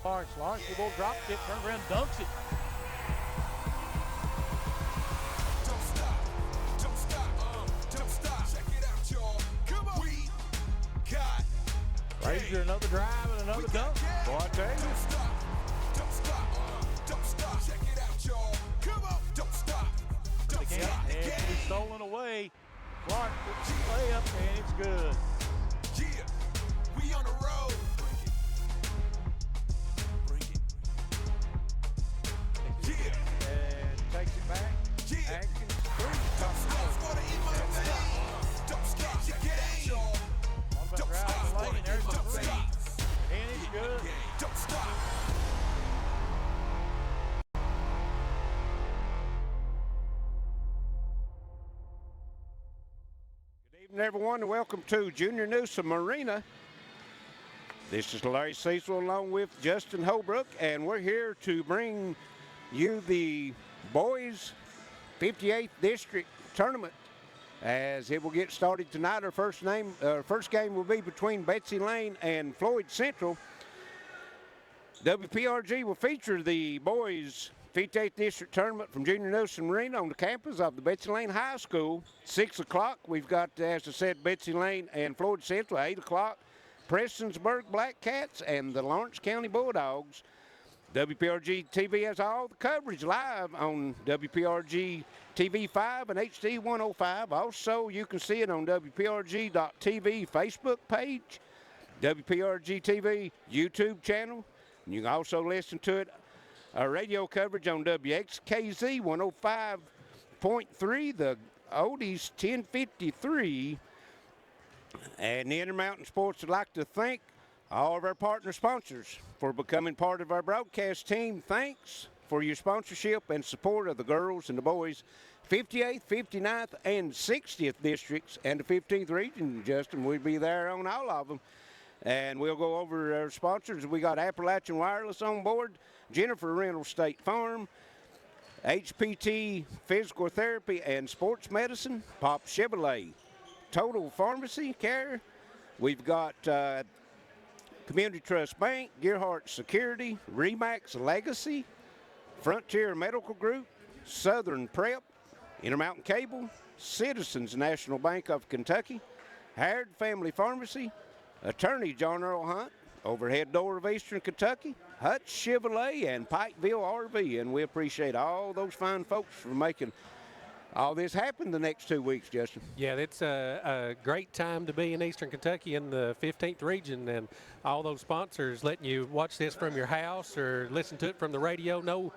Lawrence. Lawrence with a little drop kick, turns around, dunks it. Don't stop. Check it out, y'all. Come on. We got Frazier, another drive and another dunk. Boy, I tell you. Don't stop. Check it out, y'all. Come on. Don't stop. And it's stolen away. Clark puts the layup, and it's good. Yeah, we on the road. Bring it. Yeah. And takes it back. Yeah. Atkins, Don't stop. Gonna eat my vein. Don't stop. Check it out, y'all. Don't stop. Don't stop. And it's good. Don't stop. Good evening, everyone, and welcome to Jr Newsome Arena. This is Larry Cecil along with Justin Holbrook, and we're here to bring you the Boys 58th District Tournament as it will get started tonight. Our first game will be between Betsy Layne and Floyd Central. WPRG will feature the Boys 58th District Tournament from Jr Newsome Arena on the campus of the Betsy Layne High School. 6 o'clock, we've got, as I said, Betsy Layne and Floyd Central. 8 o'clock, Prestonsburg Black Cats and the Lawrence County Bulldogs. WPRG TV has all the coverage live on WPRG TV 5 and HD 105. Also, you can see it on WPRG.TV Facebook page, WPRG TV YouTube channel. You can also listen to it. Our radio coverage on WXKZ 105.3, the Oldies 1053. And the Intermountain Sports would like to thank all of our partner sponsors for becoming part of our broadcast team. Thanks for your sponsorship and support of the girls and the boys 58th, 59th, and 60th districts and the 15th region. Justin, we'll be there on all of them. And we'll go over our sponsors. We got Appalachian Wireless on board, Jennifer Reynolds State Farm, HPT Physical Therapy and Sports Medicine, Pop Chevrolet, Total Pharmacy Care. We've got Community Trust Bank, Gearheart Security, REMAX Legacy, Frontier Medical Group, Southern Prep, Intermountain Cable, Citizens National Bank of Kentucky, Howard Family Pharmacy, Attorney John Earl Hunt, Overhead Door of Eastern Kentucky, Hutch Chevrolet, and Pikeville RV. And we appreciate all those fine folks for making all this happen the next 2 weeks, Justin. Yeah, it's a great time to be in Eastern Kentucky in the 15th region, and all those sponsors letting you watch this from your house or listen to it from the radio. No,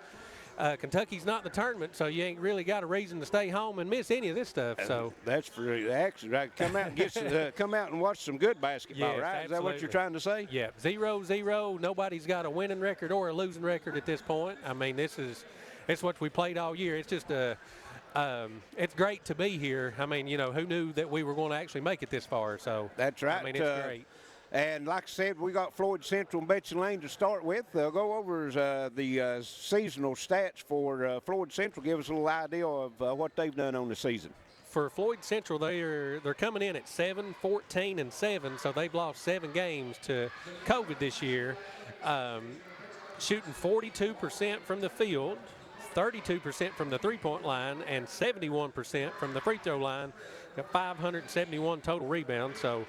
Kentucky's not in the tournament, so you ain't really got a reason to stay home and miss any of this stuff. So that's for action, right? Come out and come out and watch some good basketball, yes, right? Absolutely. Is that what you're trying to say? Yeah, 0-0. Nobody's got a winning record or a losing record at this point. I mean, it's what we played all year. It's just it's great to be here. I mean, you know, who knew that we were going to actually make it this far? So that's right. I mean, it's great. And like I said, we got Floyd Central and Betsy Layne to start with. They'll go over the seasonal stats for Floyd Central. Give us a little idea of what they've done on the season. For Floyd Central, they're coming in at 7-14-7, so they've lost 7 games to COVID this year. Shooting 42% from the field, 32% from the three-point line, and 71% from the free throw line. Got 571 total rebounds. So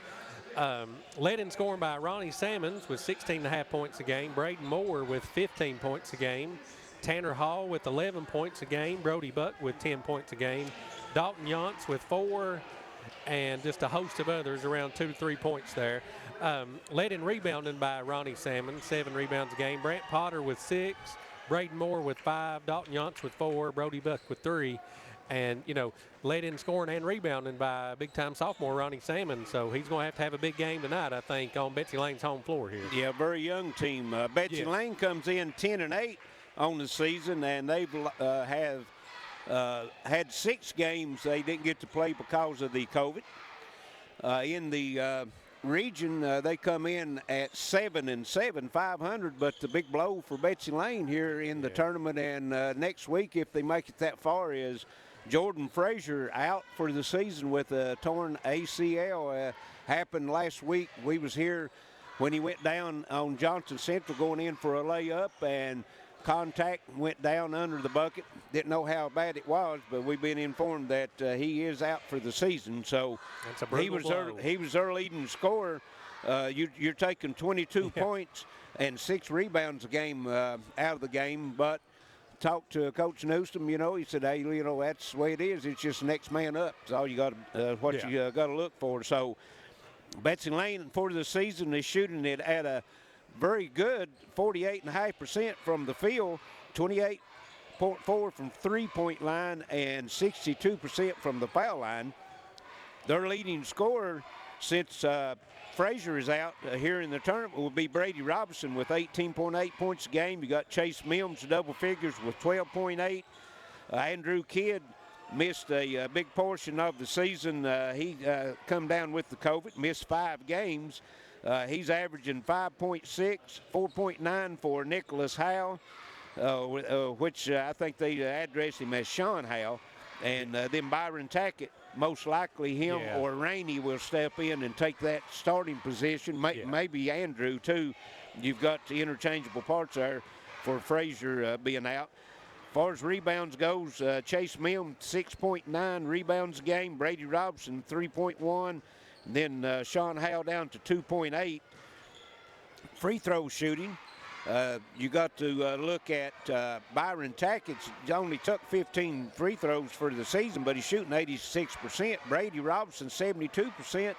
led in scoring by Ronnie Sammons with 16.5 points a game, Braden Moore with 15 points a game, Tanner Hall with 11 points a game, Brody Buck with 10 points a game, Dalton Yance with 4, and just a host of others around 2 to 3 points there. Led in rebounding by Ronnie Sammons, 7 rebounds a game, Brant Potter with 6, Braden Moore with 5, Dalton Yance with 4, Brody Buck with 3. And, you know, led in scoring and rebounding by big-time sophomore Ronnie Sammons. So he's going to have a big game tonight, I think, on Betsy Layne's home floor here. Yeah, very young team. Betsy Layne comes in 10-8 on the season, and they've had 6 games they didn't get to play because of the COVID. In the region, they come in at 7-7, 500, but the big blow for Betsy Layne here in the tournament and next week, if they make it that far, is Jordan Frazier out for the season with a torn ACL. Happened last week. We was here when he went down on Johnson Central going in for a layup and contact went down under the bucket. Didn't know how bad it was, but we've been informed that he is out for the season. So That's a brutal blow. He was our leading scorer. You're taking 22 points and 6 rebounds a game out of the game, but talked to Coach Newsome, he said, hey, that's the way it is. It's just next man up. It's all you got to you got to look for. So Betsy Layne for the season is shooting it at a very good 48.5% from the field, 28.4 from three-point line, and 62% from the foul line. Their leading scorer since Frazier is out here in the tournament will be Brady Robinson with 18.8 points a game. You got Chase Mims, double figures with 12.8. Andrew Kidd missed a big portion of the season. He come down with the COVID, missed 5 games. He's averaging 5.6, 4.9 for Nicholas Howe, which I think they address him as Sean Howe. And then Byron Tackett, most likely him or Rainey will step in and take that starting position. Maybe Andrew, too. You've got the interchangeable parts there for Frazier being out. As far as rebounds goes, Chase Mims, 6.9 rebounds a game. Brady Robinson, 3.1. Then Sean Howe down to 2.8. Free throw shooting. You got to look at Byron Tackett. He only took 15 free throws for the season, but he's shooting 86%. Brady Robinson, 72%.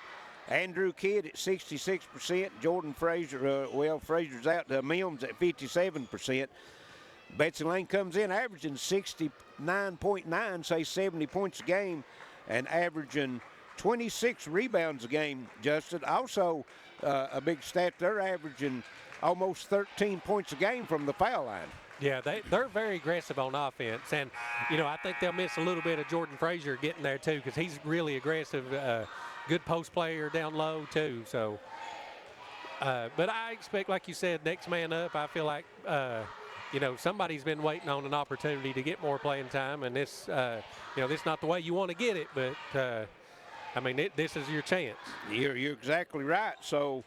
Andrew Kidd at 66%. Jordan Frazier, Frazier's out. Mims at 57%. Betsy Layne comes in averaging 69.9, say 70 points a game, and averaging 26 rebounds a game, Justin. Also, a big stat, they're averaging almost 13 points a game from the foul line. Yeah, they're very aggressive on offense. And, I think they'll miss a little bit of Jordan Frazier getting there, too, because he's really aggressive, good post player down low, too. So, but I expect, like you said, next man up. I feel like, somebody's been waiting on an opportunity to get more playing time. And this, this is not the way you want to get it, but this is your chance. You're exactly right. So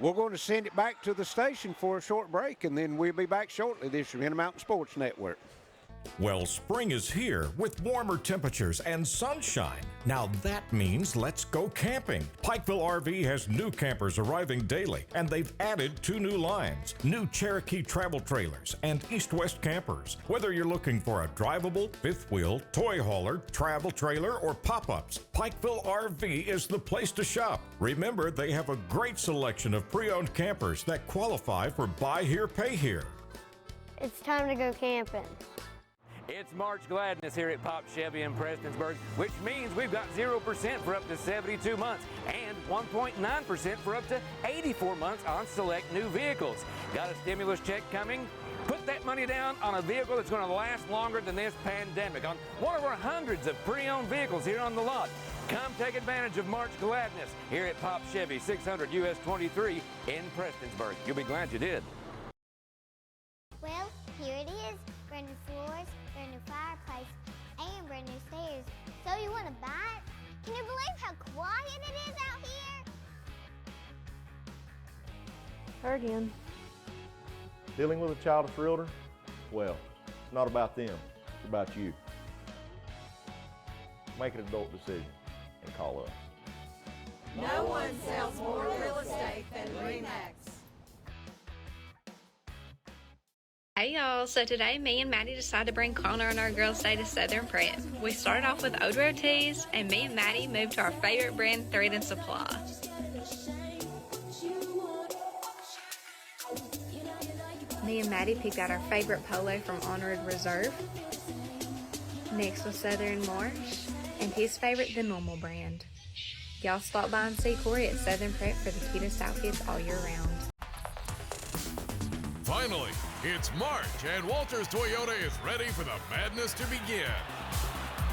we're going to send it back to the station for a short break, and then we'll be back shortly. This is Intermountain Sports Network. Well, spring is here with warmer temperatures and sunshine. Now that means let's go camping. Pikeville RV has new campers arriving daily, and they've added 2 new lines, new Cherokee travel trailers and east-west campers. Whether you're looking for a drivable, fifth wheel, toy hauler, travel trailer, or pop-ups, Pikeville RV is the place to shop. Remember, they have a great selection of pre-owned campers that qualify for buy here, pay here. It's time to go camping. It's March Gladness here at Pop Chevy in Prestonsburg, which means we've got 0% for up to 72 months and 1.9% for up to 84 months on select new vehicles. Got a stimulus check coming? Put that money down on a vehicle that's going to last longer than this pandemic on one of our hundreds of pre-owned vehicles here on the lot. Come take advantage of March Gladness here at Pop Chevy, 600 US 23 in Prestonsburg. You'll be glad you did. Well, here it is. Brand new floors, brand new fireplace, and brand new stairs. So you want to buy it? Can you believe how quiet it is out here? Her again. Dealing with a childish realtor? Well, it's not about them, it's about you. Make an adult decision and call us. No one sells more real estate than REMAX. Hey y'all, so today me and Maddie decided to bring Connor and our girls' day to Southern Prep. We started off with Odro tees, and me and Maddie moved to our favorite brand, Thread and Supply. Me and Maddie picked out our favorite polo from Honored Reserve. Next was Southern Marsh, and his favorite, the Normal brand. Y'all stop by and see Corey at Southern Prep for the cutest outfits all year round. Finally, it's March, and Walters Toyota is ready for the madness to begin.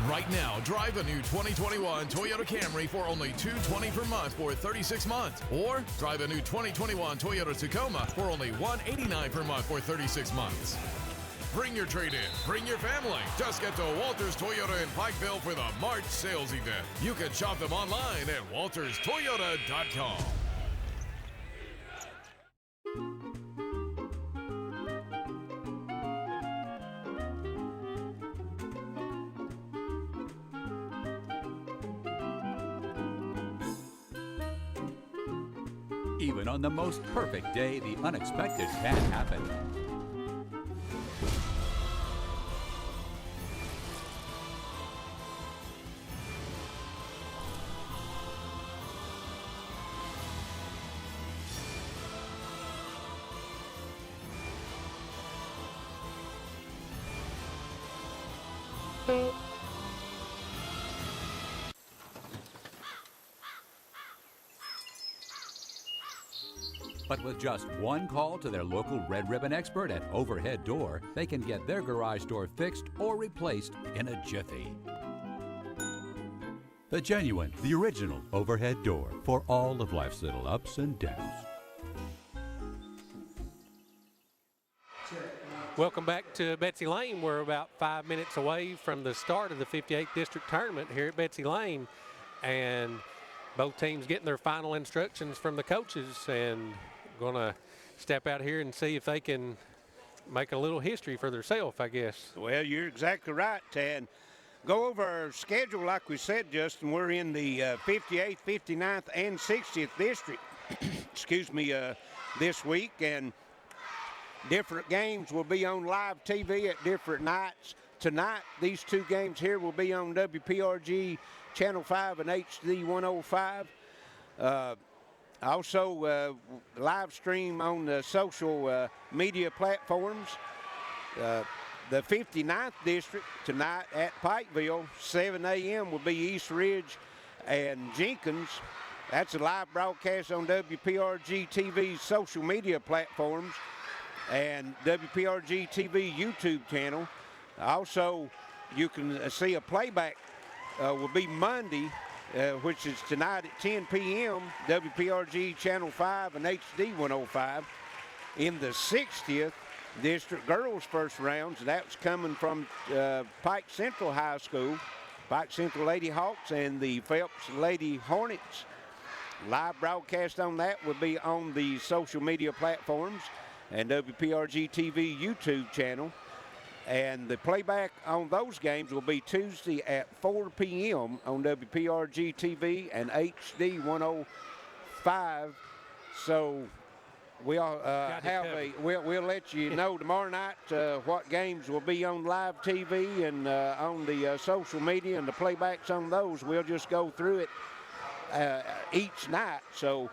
Right now, drive a new 2021 Toyota Camry for only $220 per month for 36 months. Or drive a new 2021 Toyota Tacoma for only $189 per month for 36 months. Bring your trade-in, bring your family. Just get to Walters Toyota in Pikeville for the March sales event. You can shop them online at walterstoyota.com. Even on the most perfect day, the unexpected can happen. But with just one call to their local Red Ribbon expert at Overhead Door, they can get their garage door fixed or replaced in a jiffy. The genuine, the original Overhead Door for all of life's little ups and downs. Welcome back to Betsy Layne. We're about 5 minutes away from the start of the 58th District Tournament here at Betsy Layne. And both teams getting their final instructions from the coaches and going to step out here and see if they can make a little history for themselves, I guess. Well, you're exactly right. And go over our schedule like we said, Justin. We're in the 58th, 59th, and 60th District, excuse me, this week. And different games will be on live TV at different nights. Tonight, these two games here will be on WPRG Channel 5 and HD 105. Also, live stream on the social media platforms. The 59th District tonight at Pikeville, 7 a.m. will be East Ridge and Jenkins. That's a live broadcast on WPRG TV's social media platforms and WPRG TV YouTube channel. Also, you can see a playback will be Monday, which is tonight at 10 p.m., WPRG Channel 5 and HD 105. In the 60th District girls first rounds, that's coming from Pike Central High School, Pike Central Lady Hawks and the Phelps Lady Hornets. Live broadcast on that will be on the social media platforms and WPRG TV YouTube channel. And the playback on those games will be Tuesday at 4 p.m. on WPRG TV and HD 105. So we'll we'll let you know tomorrow night what games will be on live TV and on the social media, and the playbacks on those. We'll just go through it each night. So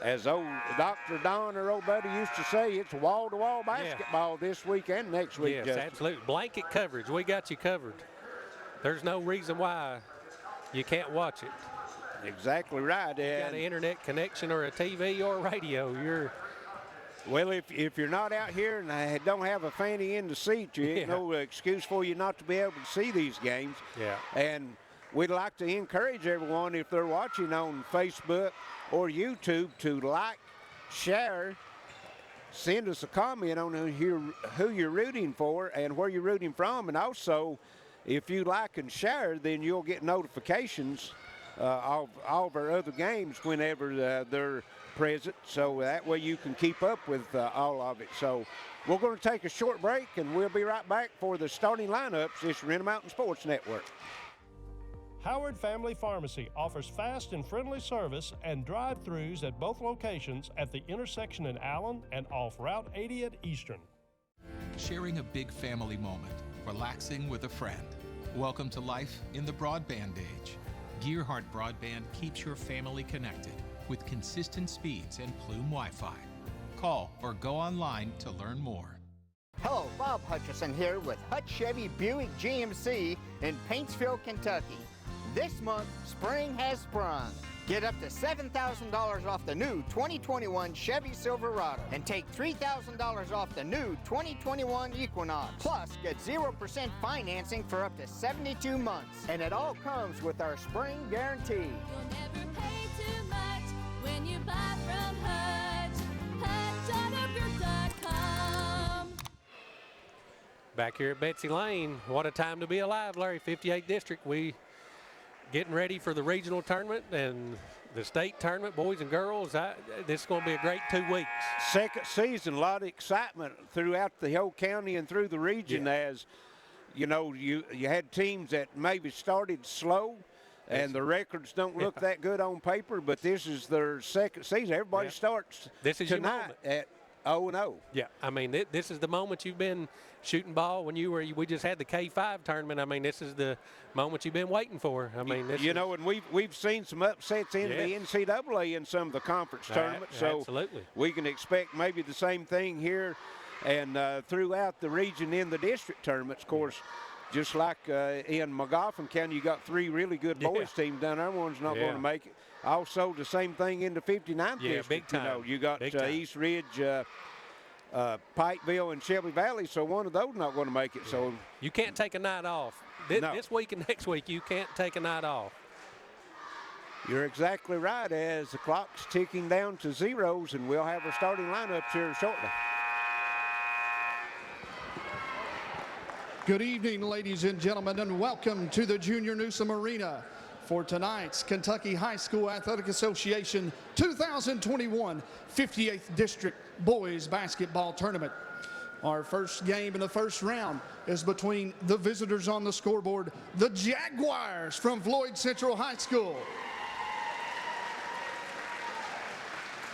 as old Dr. Don or old buddy used to say, it's wall-to-wall basketball this week and next week. Yes, Justin. absolutely. Blanket coverage. We got you covered. There's no reason why you can't watch it. Exactly right. You got an internet connection or a TV or a radio. Well, if you're not out here and don't have a fanny in the seat, you ain't no excuse for you not to be able to see these games. Yeah. And we'd like to encourage everyone, if they're watching on Facebook or YouTube, to like, share, send us a comment on who you're rooting for and where you're rooting from. And also, if you like and share, then you'll get notifications of all of our other games whenever they're present. So that way you can keep up with all of it. So we're going to take a short break, and we'll be right back for the starting lineups. This is Intermountain Sports Network. Howard Family Pharmacy offers fast and friendly service and drive-thrus at both locations at the intersection in Allen and off Route 80 at Eastern. Sharing a big family moment, relaxing with a friend. Welcome to life in the broadband age. Gearheart Broadband keeps your family connected with consistent speeds and Plume Wi-Fi. Call or go online to learn more. Hello, Bob Hutchison here with Hutch Chevy Buick GMC in Paintsville, Kentucky. This month, spring has sprung. Get up to $7,000 off the new 2021 Chevy Silverado and take $3,000 off the new 2021 Equinox. Plus, get 0% financing for up to 72 months. And it all comes with our spring guarantee. You'll never pay too much when you buy from Hutch. HutchAutoGroup.com. Back here at Betsy Layne, what a time to be alive, Larry. 58th District, we getting ready for the regional tournament and the state tournament, boys and girls. This is going to be a great 2 weeks. Second season, a lot of excitement throughout the whole county and through the region. As you know, you had teams that maybe started slow And the records don't look that good on paper, but this is their second season. Everybody starts this is your tonight moment. at 0-0. Yeah, I mean, this is the moment you've been shooting ball when we just had the K5 tournament. I mean, this is the moment you've been waiting for. I mean, and we've seen some upsets in the NCAA in some of the conference tournaments, so absolutely. We can expect maybe the same thing here and throughout the region in the district tournaments. Of course, just like in McGoffin County, you got 3 really good boys teams down there. One's not going to make it. Also, the same thing in the 59th district. Big time. You got East Ridge, Pikeville, and Shelby Valley, so one of those not going to make it. So you can't take a night off. This week and next week, you can't take a night off. You're exactly right, as the clock's ticking down to zeros, and we'll have our starting lineups here shortly. Good evening, ladies and gentlemen, and welcome to the Jr Newsome Arena for tonight's Kentucky High School Athletic Association 2021 58th District Boys Basketball Tournament. Our first game in the first round is between the visitors on the scoreboard, the Jaguars from Floyd Central High School.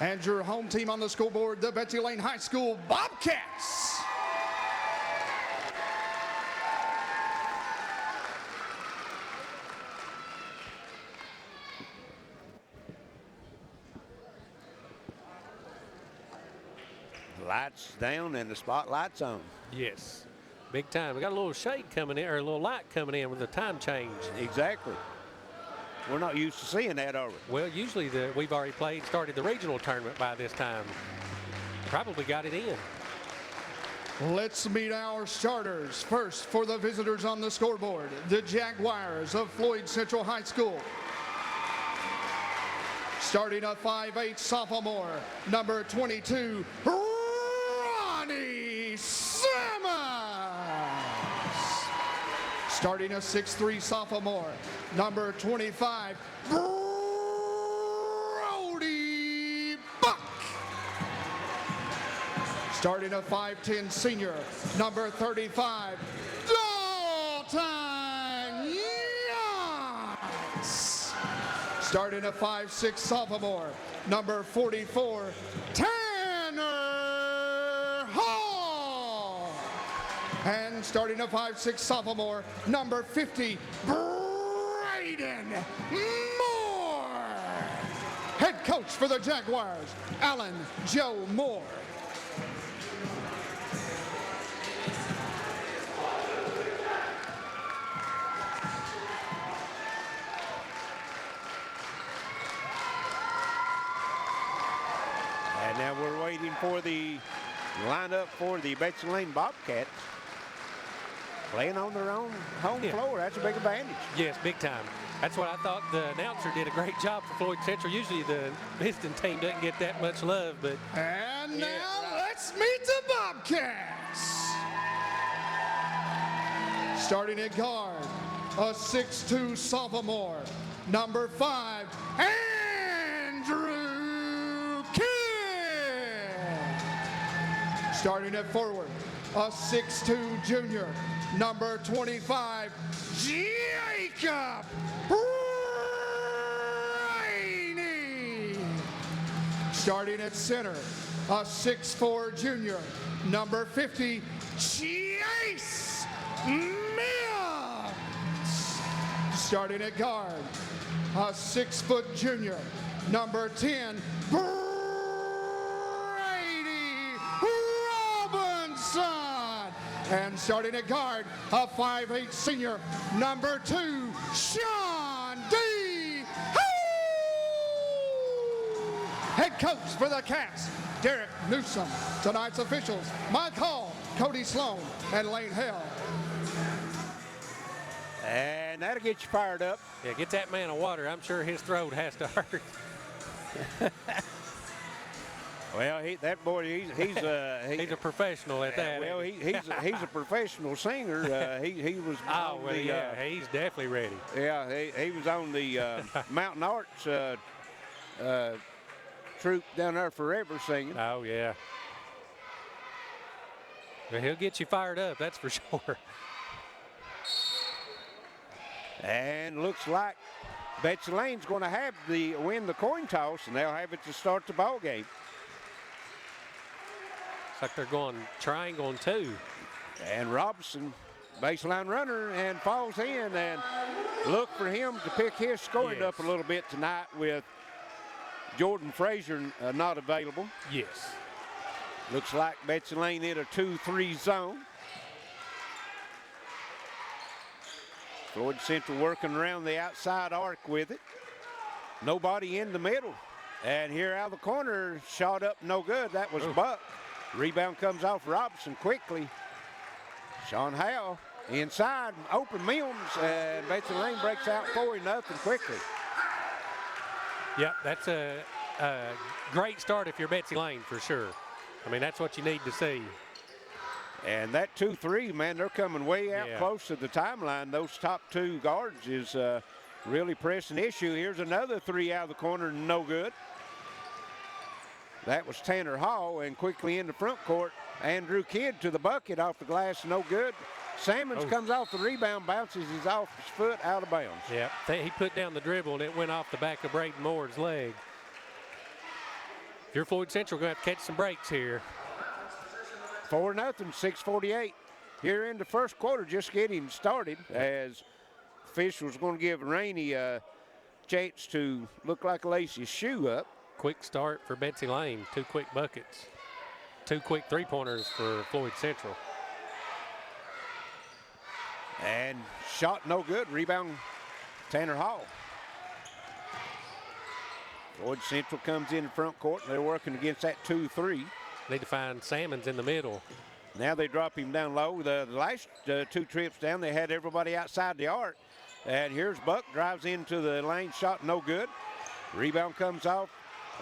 And your home team on the scoreboard, the Betsy Layne High School Bobcats. Lights down and the spotlight's on. Yes, big time. We got a little shade coming in, or a little light coming in with the time change. Exactly. We're not used to seeing that, are we? Well, usually we've already started the regional tournament by this time. Probably got it in. Let's meet our starters. First, for the visitors on the scoreboard, the Jaguars of Floyd Central High School. Starting at 5'8", sophomore, number 22, Ronnie Simmons. Starting at 6'3", sophomore, number 25, Brody Buck. Starting at 5'10", senior, number 35, Dalton Yachts. Starting at 5'6", sophomore, number 44, Tanner Hall. And starting at 5'6", sophomore, number 50, Braden Moore. Head coach for the Jaguars, Alan Joe Moore. And now we're waiting for the lineup for the Betsy Layne Bobcats. Playing on their own home floor, that's a big advantage. Yes, big time. That's what I thought. The announcer did a great job for Floyd Central. Usually the visiting team doesn't get that much love, but. And now let's meet the Bobcats. Starting at guard, a 6'2" sophomore, number 5, Andrew Kidd. Starting at forward, a 6'2" junior, number 25, Jacob Rainey. Starting at center, a 6'4" junior, number 50, Chase Mills. Starting at guard, a 6' junior, number 10, Brady Robinson. And starting at guard, a 5'8" senior, number 2, Sean D. Head coach for the Cats, Derek Newsome. Tonight's officials, Mike Hall, Cody Sloan, and Lane Hell. And that'll get you fired up. Yeah, get that man a water. I'm sure his throat has to hurt. Well, that boy, he's a professional at that. Well, he's a professional singer. He was. Oh, well, he's definitely ready. Yeah, he was on the Mountain Arts troupe down there forever singing. Oh yeah. Well, he'll get you fired up, that's for sure. And looks like Betsy Layne's going to have win the coin toss, and they'll have it to start the ball game. It's like they're going triangle on 2. And Robinson, baseline runner, and falls in, and look for him to pick his scoring up a little bit tonight with Jordan Frazier not available. Yes. Looks like Betsy Layne in a 2-3 zone. Floyd Central working around the outside arc with it. Nobody in the middle. And here out of the corner, shot up, no good. That was Buck. Rebound comes off Robinson quickly. Sean Howell inside, open Mills, and Betsy Layne breaks out 4-0 quickly. Yep, that's a great start if you're Betsy Layne for sure. I mean, that's what you need to see. And that 2-3, man, they're coming way out close to the timeline. Those top 2 guards is really pressing issue. Here's another 3 out of the corner, no good. That was Tanner Hall, and quickly in the front court, Andrew Kidd to the bucket off the glass, no good. Salmons comes off the rebound, bounces his off his foot, out of bounds. Yep, he put down the dribble, and it went off the back of Braden Moore's leg. If you're Floyd Central, going to have to catch some breaks here. 4-0, 6:48. Here in the first quarter, just getting started, as officials going to give Rainey a chance to look like a lace his shoe up. Quick start for Betsy Layne, 2 quick buckets. 2 quick 3-pointers for Floyd Central. And shot no good. Rebound, Tanner Hall. Floyd Central comes in the front court, and they're working against that 2-3. Need to find Salmons in the middle. Now they drop him down low. The last 2 trips down, they had everybody outside the arc. And here's Buck, drives into the lane, shot no good. Rebound comes off,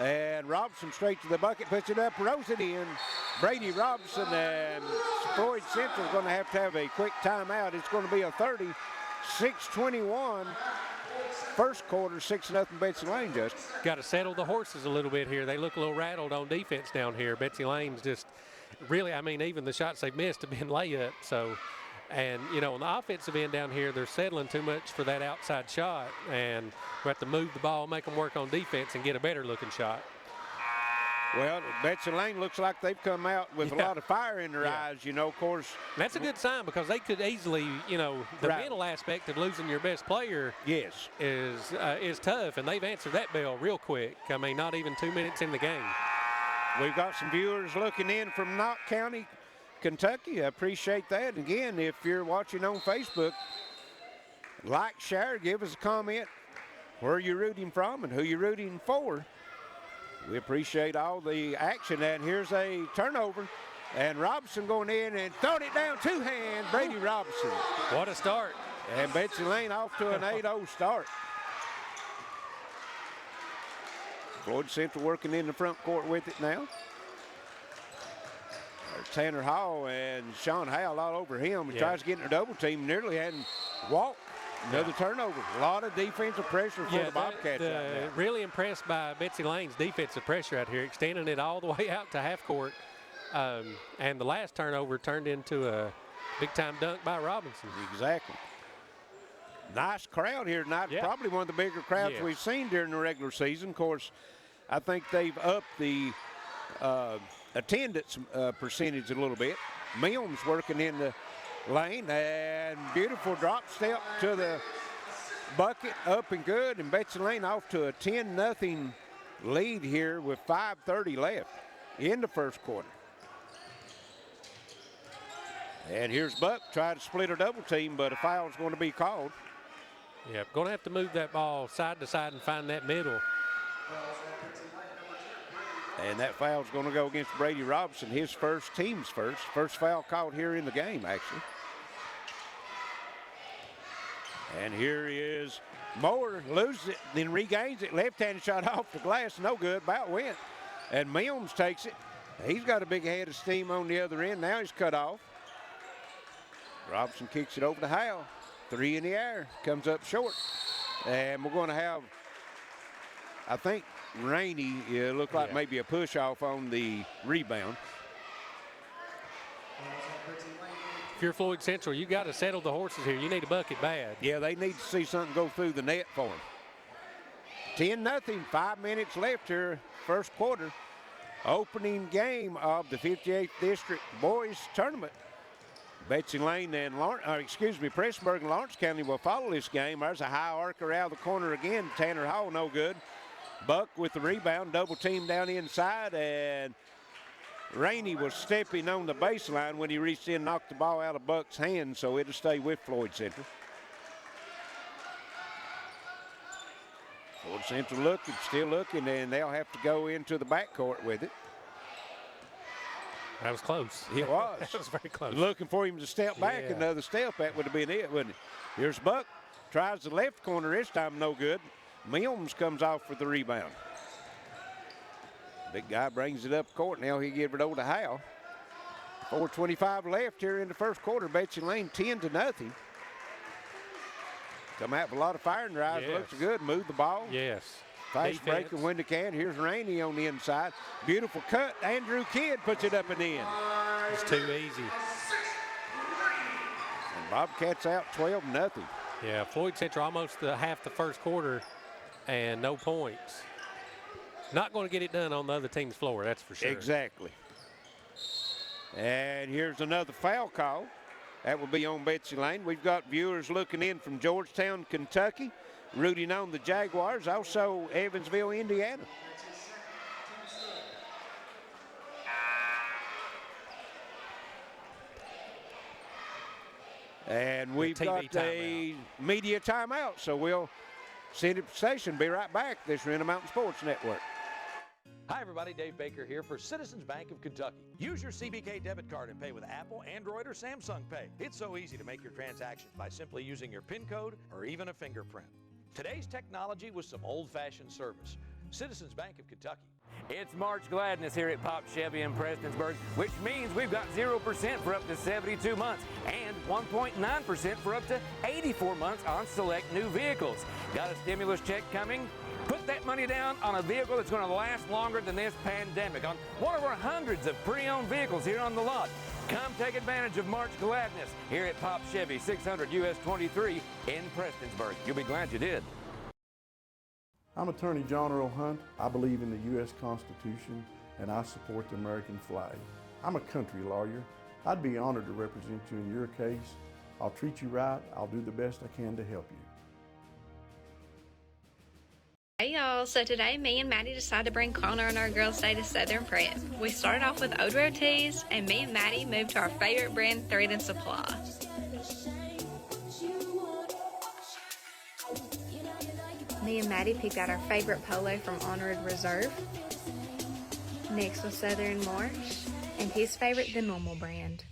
and Robinson straight to the bucket, puts it up, rolls it in. Brady Robinson, and Floyd Central is going to have a quick timeout. It's going to be a 30, 6:21. First quarter, 6-0 Betsy Layne, just. Got to settle the horses a little bit here. They look a little rattled on defense down here. Betsy Layne's just really, I mean, even the shots they've missed have been layups. So, and, you know, on the offensive end down here, they're settling too much for that outside shot. And we have to move the ball, make them work on defense, and get a better looking shot. Well, Betsy Layne looks like they've come out with a lot of fire in their eyes, you know, of course. And that's a good sign because they could easily, you know, the mental aspect of losing your best player is tough, and they've answered that bell real quick. I mean, not even 2 minutes in the game. We've got some viewers looking in from Knott County, Kentucky. I appreciate that. Again, if you're watching on Facebook, like, share, give us a comment where you're rooting from and who you're rooting for. We appreciate all the action, and here's a turnover, and Robinson going in and throwing it down 2-hand, Brady Robinson. What a start. And Betsy Layne off to an 8-0 start. Floyd Central working in the front court with it now. There's Tanner Hall and Sean Howell all over him. He tries to get in a double team, nearly hadn't walked. Another turnover. A lot of defensive pressure for the Bobcats out there. Really impressed by Betsy Layne's defensive pressure out here, extending it all the way out to half court. And the last turnover turned into a big-time dunk by Robinson. Exactly. Nice crowd here tonight. Probably one of the bigger crowds we've seen during the regular season. Of course, I think they've upped the attendance percentage a little bit. Mills working in the lane, and beautiful drop step to the bucket, up and good, and Betsy Layne off to a 10-0 lead here with 5:30 left in the first quarter. And here's Buck, try to split a double team, but a foul is going to be called. Yep, going to have to move that ball side to side and find that middle. And that foul is going to go against Brady Robinson, his first, team's first. First foul called here in the game, actually. And here he is. Moore loses it, then regains it. Left-handed shot off the glass, no good, about went. And Mills takes it. He's got a big head of steam on the other end. Now he's cut off. Robinson kicks it over to Howell. 3 in the air, comes up short. And we're going to have, I think, Rainey, it looked like maybe a push off on the rebound. If you're Floyd Central, you got to settle the horses here. You need a bucket bad. Yeah, they need to see something go through the net for them. 10-0, 5 minutes left here, first quarter. Opening game of the 58th District Boys Tournament. Betsy Layne and Pressburg and Lawrence County will follow this game. There's a high arcer out of the corner again. Tanner Hall, no good. Buck with the rebound, double team down inside, and Rainey was stepping on the baseline when he reached in and knocked the ball out of Buck's hand, so it'll stay with Floyd Central. Floyd Central still looking, and they'll have to go into the backcourt with it. That was close. It was. That was very close. Looking for him to step back, another step, that would have been it, wouldn't it? Here's Buck, tries the left corner this time, no good. Mills comes off for the rebound. Big guy brings it up court. Now he give it over to Howe. 4:25 left here in the first quarter. Betsy Layne 10-0. Come out with a lot of fire and drives. Yes. Looks good. Move the ball. Yes. Fast breaker when they can. Here's Rainey on the inside. Beautiful cut. Andrew Kidd puts it up and in. It's too easy. And Bobcats out 12-0. Yeah, Floyd Central almost half the first quarter and no points. Not going to get it done on the other team's floor, that's for sure. Exactly. And here's another foul call. That will be on Betsy Layne. We've got viewers looking in from Georgetown, Kentucky, rooting on the Jaguars, also Evansville, Indiana. And we've got a media timeout, so we'll send it to station. Be right back. This is Intermountain Sports Network. Hi everybody, Dave Baker here for Citizens Bank of Kentucky. Use your CBK debit card and pay with Apple, Android, or Samsung Pay. It's so easy to make your transactions by simply using your PIN code or even a fingerprint. Today's technology with some old-fashioned service. Citizens Bank of Kentucky. It's March Gladness here at Pop Chevy in Prestonsburg, which means we've got 0% for up to 72 months and 1.9% for up to 84 months on select new vehicles. Got a stimulus check coming? Put that money down on a vehicle that's going to last longer than this pandemic on one of our hundreds of pre-owned vehicles here on the lot. Come take advantage of March Gladness here at Pop Chevy, 600 US 23 in Prestonsburg. You'll be glad you did. I'm Attorney John Earl Hunt. I believe in the U.S. Constitution and I support the American flag. I'm a country lawyer. I'd be honored to represent you in your case. I'll treat you right. I'll do the best I can to help you. Hey y'all, so today me and Maddie decided to bring Connor and our girls' day to Southern Prep. We started off with Odro tees, and me and Maddie moved to our favorite brand, Thread and Supply. Me and Maddie picked out our favorite polo from Honored Reserve. Next was Southern Marsh, and his favorite, the Normal brand.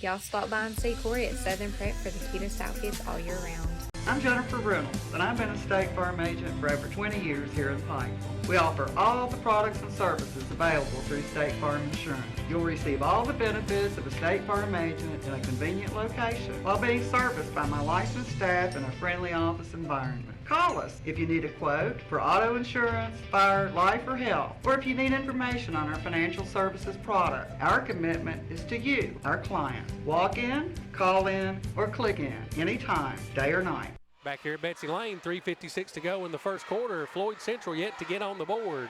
Y'all stop by and see Corey at Southern Prep for the cutest outfits all year round. I'm Jennifer Reynolds, and I've been a State Farm agent for over 20 years here in Pikeville. We offer all the products and services available through State Farm Insurance. You'll receive all the benefits of a State Farm agent in a convenient location while being serviced by my licensed staff in a friendly office environment. Call us if you need a quote for auto insurance, fire, life, or health, or if you need information on our financial services product. Our commitment is to you, our client. Walk in, call in, or click in anytime, day or night. Back here at Betsy Layne, 3:56 to go in the first quarter. Floyd Central yet to get on the board.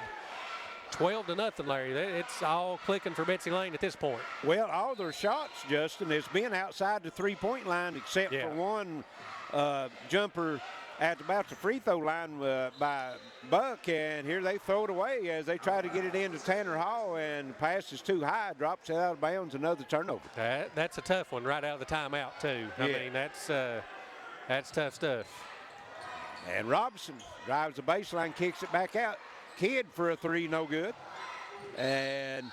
12-0, Larry. It's all clicking for Betsy Layne at this point. Well, all their shots, Justin, has been outside the three-point line except for one jumper at about the free throw line by Buck, and here they throw it away as they try to get it into Tanner Hall, and the pass is too high, drops it out of bounds, another turnover. That's a tough one right out of the timeout, too. I mean, that's tough stuff. And Robinson drives the baseline, kicks it back out. Kidd for a three, no good. And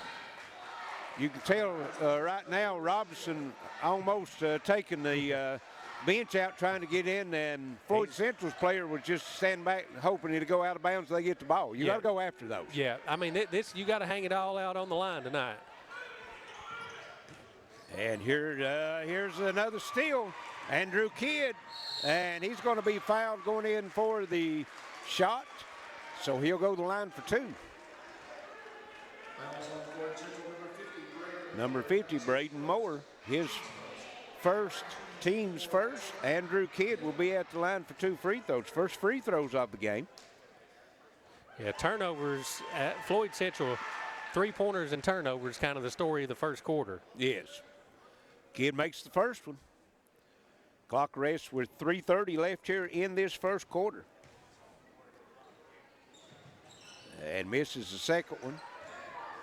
you can tell right now Robinson almost taking the bench out trying to get in, and Floyd Central's player was just standing back hoping it'd go out of bounds so they get the ball. You got to go after those. Yeah, I mean, you got to hang it all out on the line tonight. And here's another steal. Andrew Kidd, and he's going to be fouled going in for the shot, so he'll go to the line for two. Number 50, Braden Moore, his team's first. Andrew Kidd will be at the line for two free throws. First free throws of the game. Yeah, turnovers at Floyd Central, 3-pointers and turnovers, kind of the story of the first quarter. Yes. Kid makes the first one. Clock rests with 3:30 left here in this first quarter. And misses the second one.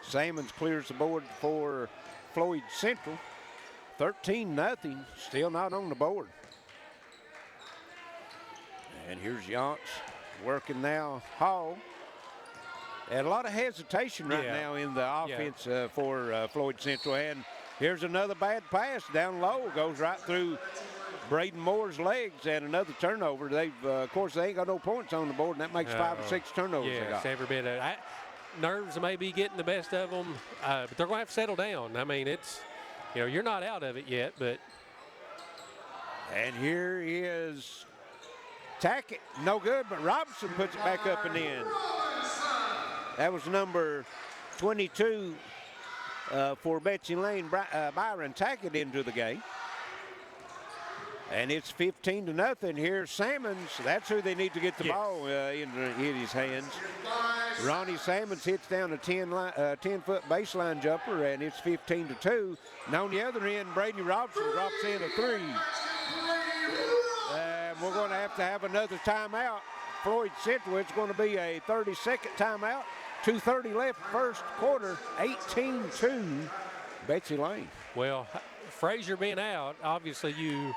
Salmons clears the board for Floyd Central. 13-0, still not on the board. And here's Yonts working now Hall. And a lot of hesitation right now in the offense for Floyd Central. And here's another bad pass down low, goes right through Braden Moore's legs, and another turnover. They've, of course, they ain't got no points on the board, and that makes 5 or 6 turnovers. Yes, every bit of it. Nerves may be getting the best of them, but they're going to have to settle down. I mean, it's, you know, you're not out of it yet, but. And here is Tackett, no good, but Robinson puts it back up and in. That was number 22 for Betsy Layne, Byron Tackett into the game. And it's 15-0 here. Salmons, that's who they need to get the ball in his hands. Ronnie Salmons hits down a 10-foot baseline jumper, and it's 15-2. And on the other end, Brady Robinson drops in a 3. And we're going to have another timeout. Floyd Central, it's going to be a 30-second timeout. 2:30 left first quarter, 18-2, Betsy Layne. Well, Frazier being out, obviously you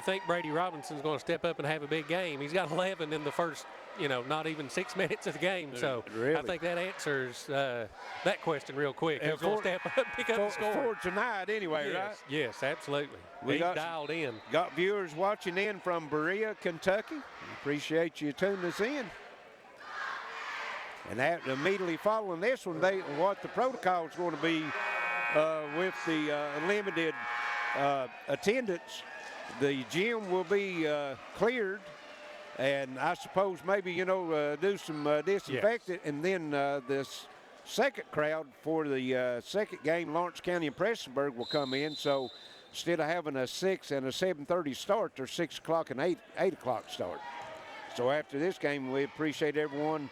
think Brady Robinson's going to step up and have a big game. He's got 11 in the first, not even 6 minutes of the game. So really? I think that answers that question real quick. He's going to step up and pick up the score. For tonight anyway, right? Yes, absolutely. He's dialed in. Got viewers watching in from Berea, Kentucky. Appreciate you tuning us in. And that immediately following this one, what the protocol is going to be with the limited attendance. The gym will be cleared, and I suppose maybe do some disinfectant, and then this second crowd for the second game, Lawrence County and Prestonsburg, will come in. So instead of having a 6 and a 7:30 start, there's 6 o'clock and 8 o'clock start. So after this game, we appreciate everyone.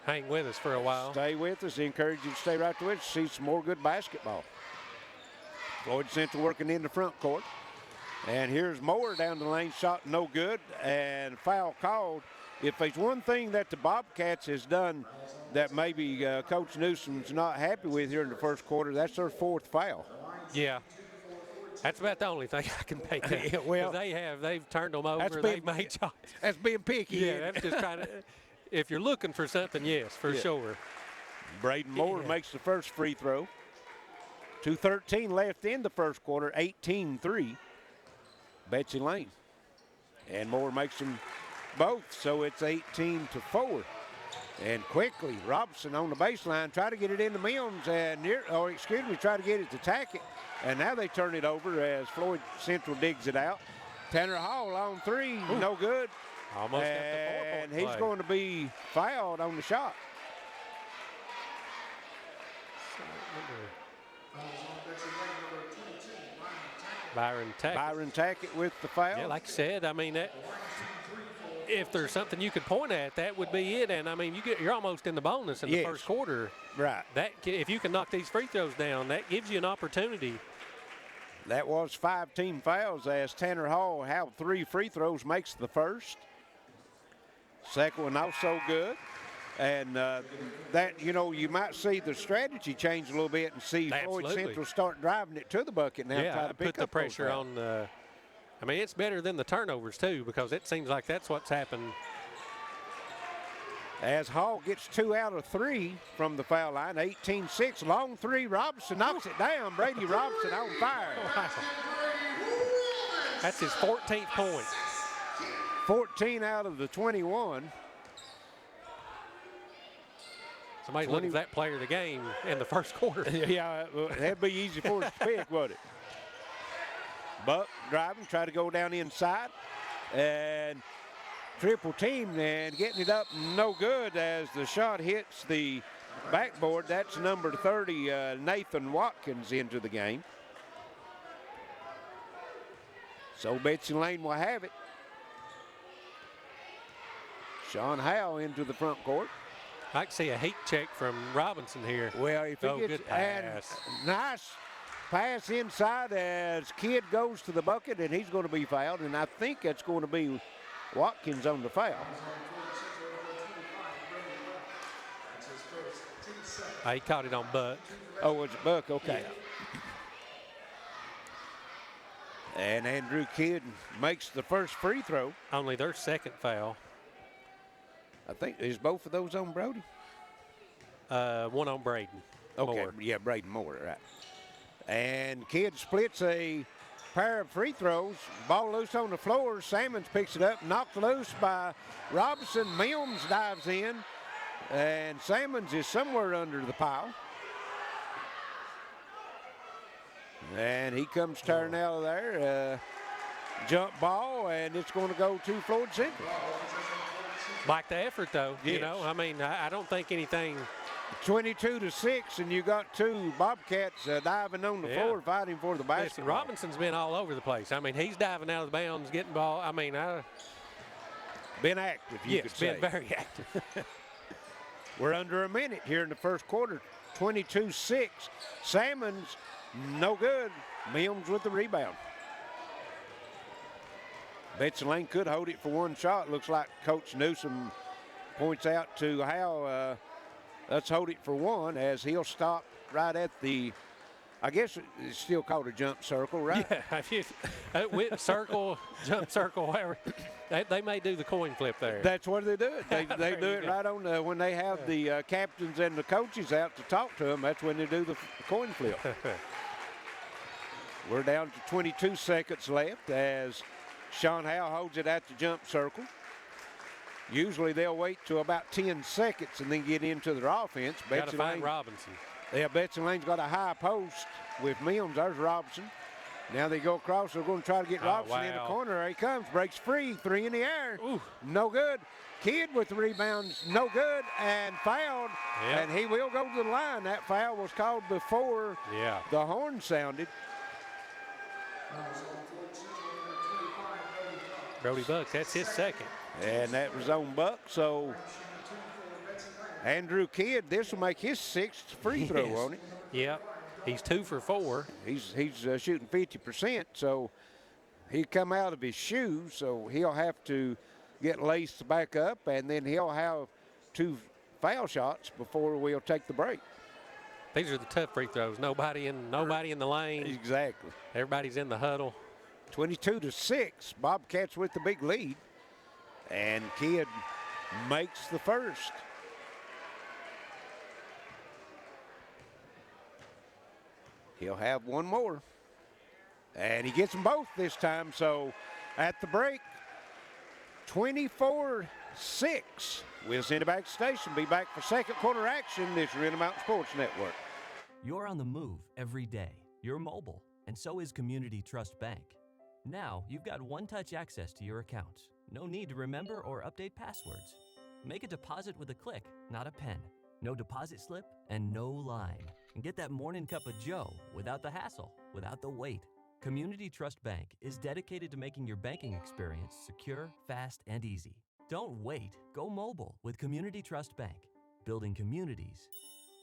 Hang with us for a while. Stay with us. Encourage you to stay right with us. See some more good basketball. Floyd Central working in the front court. And here's Moore down the lane, shot no good, and foul called. If there's one thing that the Bobcats has done that maybe Coach Newsome's not happy with here in the first quarter, that's their 4th foul. Yeah. That's about the only thing I can make that. Well, they've turned them over. They've made shots. That's being picky. Yeah, that's just kind of. If you're looking for something, yes, for sure. Braden Moore makes the first free throw. 2:13 left in the first quarter, 18-3. Betsy Layne. And Moore makes them both, so it's 18-4. And quickly, Robinson on the baseline, try to get it into Mims, and try to get it to Tackett. And now they turn it over as Floyd Central digs it out. Tanner Hall on 3, no good. Almost got the 4-point and he's play. going to be fouled on the shot. Byron Tackett with the foul. Yeah, like I said, I mean, if there's something you could point at, that would be it. And I mean, you're almost in the bonus in the first quarter. Right. If you can knock these free throws down, that gives you an opportunity. That was 5 team fouls as Tanner Hall had 3 free throws, makes the first. Second one also good. And that, you might see the strategy change a little bit and see Floyd Central start driving it to the bucket now. Yeah, try to pick put the up pressure on. I mean, it's better than the turnovers, too, because it seems like that's what's happened. As Hall gets 2 out of 3 from the foul line, 18-6, long 3, Robinson knocks it down. Brady Robinson on fire. Wow. That's his 14th point. 14 out of the 21. Somebody look at that player of the game in the first quarter. Yeah, that'd be easy for us to pick, wouldn't it? Buck driving, try to go down inside, and triple team and getting it up no good as the shot hits the backboard. That's number 30, Nathan Watkins, into the game. So Betsy Layne will have it. Sean Howe into the front court. I can see a heat check from Robinson here. Well, if he gets good pass. Nice pass inside as Kidd goes to the bucket, and he's going to be fouled, and I think that's going to be Watkins on the foul. He caught it on Buck. Oh, was it Buck? Okay. Yeah. And Andrew Kidd makes the first free throw. Only their second foul. I think, is both of those on Brody? One on Braden. Okay, Moore. yeah, Braden Moore, right. And Kidd splits a pair of free throws. Ball loose on the floor. Salmons picks it up, knocked loose by Robinson. Mills dives in, and Salmons is somewhere under the pile. And he comes turning out of there. Jump ball, and it's going to go to Floyd Central. Like the effort, though. Yes. You know, I mean, I don't think anything. 22-6, and you got two Bobcats diving on the floor, fighting for the basketball. Listen, Robinson's been all over the place. I mean, he's diving out of the bounds, getting ball. I mean, been active, you could say. Yes, been very active. We're under a minute here in the first quarter. 22-6. Salmons, no good. Mills with the rebound. Betsy Layne could hold it for one shot. Looks like Coach Newsome points out to Hal, let's hold it for one, as he'll stop right at the, I guess it's still called a jump circle, right? Yeah, circle, jump circle, whatever. They may do the coin flip there. That's what they do. They do it right on when they have the captains and the coaches out to talk to them. That's when they do the coin flip. We're down to 22 seconds left as Sean Howe holds it at the jump circle. Usually they'll wait to about 10 seconds and then get into their offense. Got to find Robinson. Yeah, Betsy Layne's got a high post with Mills. There's Robinson. Now they go across. They're going to try to get Robinson in the corner. There he comes. Breaks free. Three in the air. Ooh. No good. Kidd with the rebounds. No good. And fouled. Yep. And he will go to the line. That foul was called before the horn sounded. Brody Buck, that's his second. And that was on Buck. So Andrew Kidd, this will make his sixth free throw, won't it? Yep. He's 2 for 4. He's shooting 50%, so he come out of his shoes, so he'll have to get laced back up, and then he'll have 2 foul shots before we'll take the break. These are the tough free throws. Nobody in the lane. Exactly. Everybody's in the huddle. 22-6. Bobcats with the big lead, and Kidd makes the first. He'll have one more, and he gets them both this time. So at the break, 24-6. We'll send it back to station. Be back for second quarter action. This is Intermountain Sports Network. You're on the move every day. You're mobile, and so is Community Trust Bank. Now you've got one-touch access to your accounts. No need to remember or update passwords. Make a deposit with a click, not a pen. No deposit slip and no line. And get that morning cup of joe without the hassle, without the wait. Community Trust Bank is dedicated to making your banking experience secure, fast, and easy. Don't wait. Go mobile with Community Trust Bank. Building communities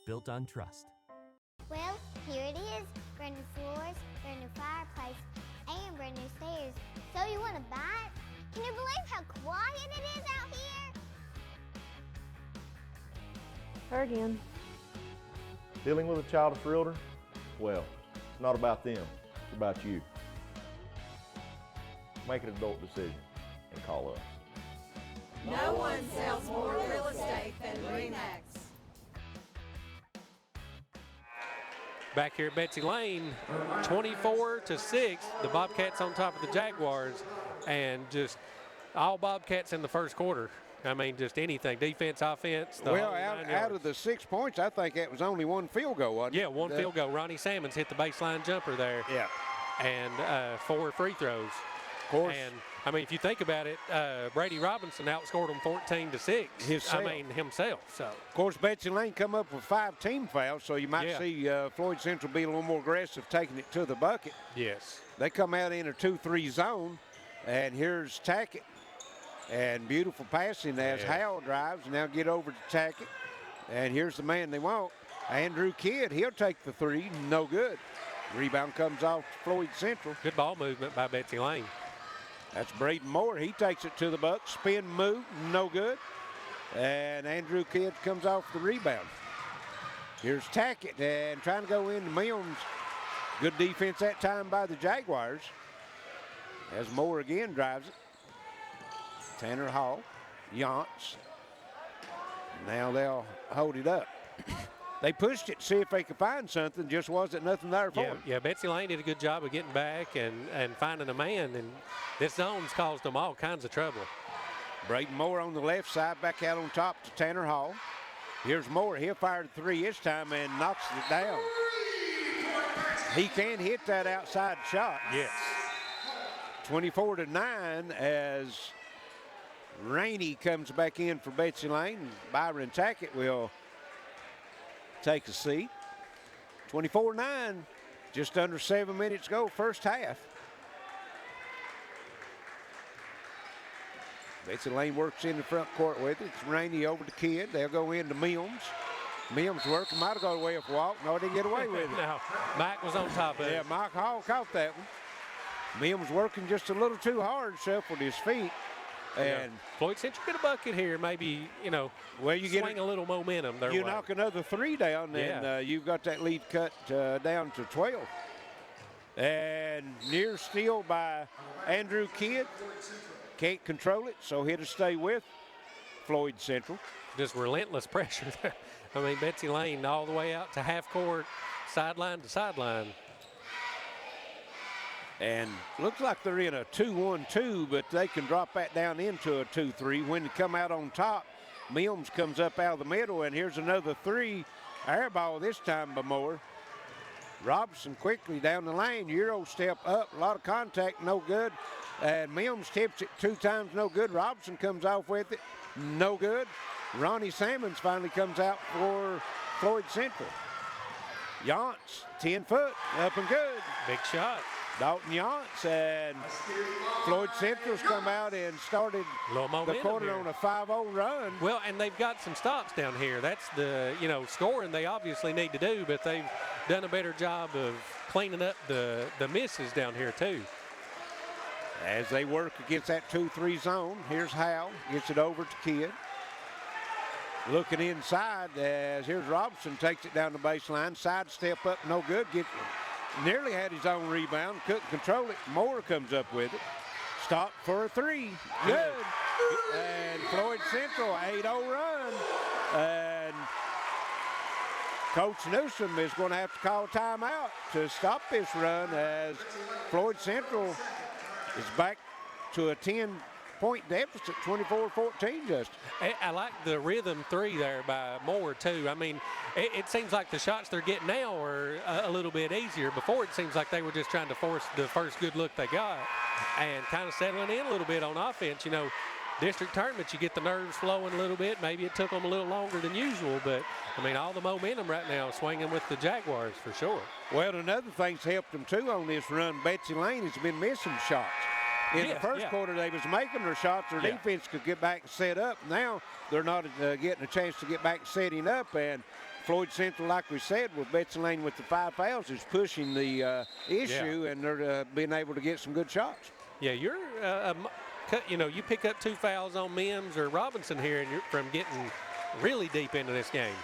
built on trust. Well, here it is. Brand new floors, brand new fireplace, and brand new stairs. So you want to buy it? Can you believe how quiet it is out here? Her again. Dealing with a child of realtor? Well, it's not about them, it's about you. Make an adult decision and call us. No one sells more real estate than REMAX. Back here at Betsy Layne, 24-6. The Bobcats on top of the Jaguars, and just all Bobcats in the first quarter. I mean, just anything, defense, offense. Well, out of the 6 points, I think that was only one field goal, wasn't it? Yeah, one field goal. Ronnie Salmons hit the baseline jumper there. Yeah. And 4 free throws. Of course. And, I mean, if you think about it, Brady Robinson outscored him 14-6. Himself. So. Of course, Betsy Layne come up with 5 team fouls, so you might see Floyd Central be a little more aggressive taking it to the bucket. Yes. They come out in a 2-3 zone, and here's Tackett. And beautiful passing as Howell drives. Now get over to Tackett. And here's the man they want. Andrew Kidd, he'll take the three, no good. Rebound comes off Floyd Central. Good ball movement by Betsy Layne. That's Braden Moore. He takes it to the Bucks. Spin move, no good. And Andrew Kidd comes off the rebound. Here's Tackett and trying to go into Mills. Good defense that time by the Jaguars. As Moore again drives it. Tanner Hall, Yance. Now they'll hold it up. They pushed it to see if they could find something, just wasn't nothing there for them. Yeah, Betsy Layne did a good job of getting back and finding a man, and this zone's caused them all kinds of trouble. Braden Moore on the left side, back out on top to Tanner Hall. Here's Moore, he'll fire the three this time and knocks it down. He can hit that outside shot. Yes. 24-9 as Rainey comes back in for Betsy Layne. Byron Tackett will take a seat. 24-9, just under 7 minutes to go, first half. Betsy Layne works in the front court with it. It's Rainey over to Kidd. They'll go into Mills. Mills working, might have got away with a walk. No, didn't get away with it. No, Mike was on top of it. Yeah, Mike Hall caught that one. Mills working just a little too hard, shuffled his feet. And Floyd Central get a bucket here, maybe, well, you swing a little momentum their way. You knock another three down, and you've got that lead cut down to 12. And near steal by Andrew Kidd. Can't control it, so here to stay with Floyd Central. Just relentless pressure there. I mean, Betsy Layne all the way out to half court, sideline to sideline. And looks like they're in a 2-1-2, but they can drop that down into a 2-3. When they come out on top, Mills comes up out of the middle, and here's another three. Air ball this time by Moore. Robinson quickly down the lane. Euro step up, a lot of contact, no good. And Mills tips it 2 times, no good. Robinson comes off with it, no good. Ronnie Sammons finally comes out for Floyd Central. Yance, 10 foot, up and good. Big shot. Dalton Yance, and Floyd Central's come out and started the quarter on a 5-0 run. Well, and they've got some stops down here. That's the, scoring they obviously need to do, but they've done a better job of cleaning up the misses down here too. As they work against that 2-3 zone, here's Howell, gets it over to Kidd. Looking inside as here's Robinson, takes it down the baseline, side step up, no good, nearly had his own rebound, couldn't control it. Moore comes up with it. Stop for a three. Good. And Floyd Central, 8-0 run. And Coach Newsome is going to have to call a timeout to stop this run as Floyd Central is back to a 10-point deficit, 24-14, Justin. I like the rhythm three there by Moore, too. I mean, it seems like the shots they're getting now are a little bit easier. Before, it seems like they were just trying to force the first good look they got and kind of settling in a little bit on offense. District tournaments, you get the nerves flowing a little bit. Maybe it took them a little longer than usual, but, I mean, all the momentum right now swinging with the Jaguars for sure. Well, another thing's helped them, too, on this run. Betsy Layne has been missing shots. In the first quarter, they was making their shots. Their defense could get back and set up. Now they're not getting a chance to get back and setting up. And Floyd Central, like we said, with Betsy Layne with the 5 fouls, is pushing the issue, and they're being able to get some good shots. Yeah, you're, you pick up 2 fouls on Mims or Robinson here, and you're from getting really deep into this game.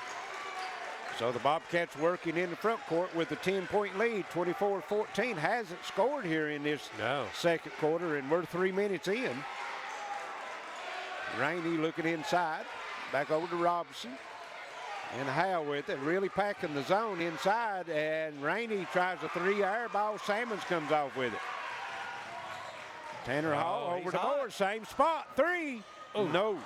So the Bobcats working in the front court with a 10-point lead, 24-14. Hasn't scored here in this second quarter, and we're 3 minutes in. Rainey looking inside. Back over to Robinson. And Howell with it, really packing the zone inside, and Rainey tries a 3 air ball. Sammons comes off with it. Tanner Hall over the board, same spot, 3. No.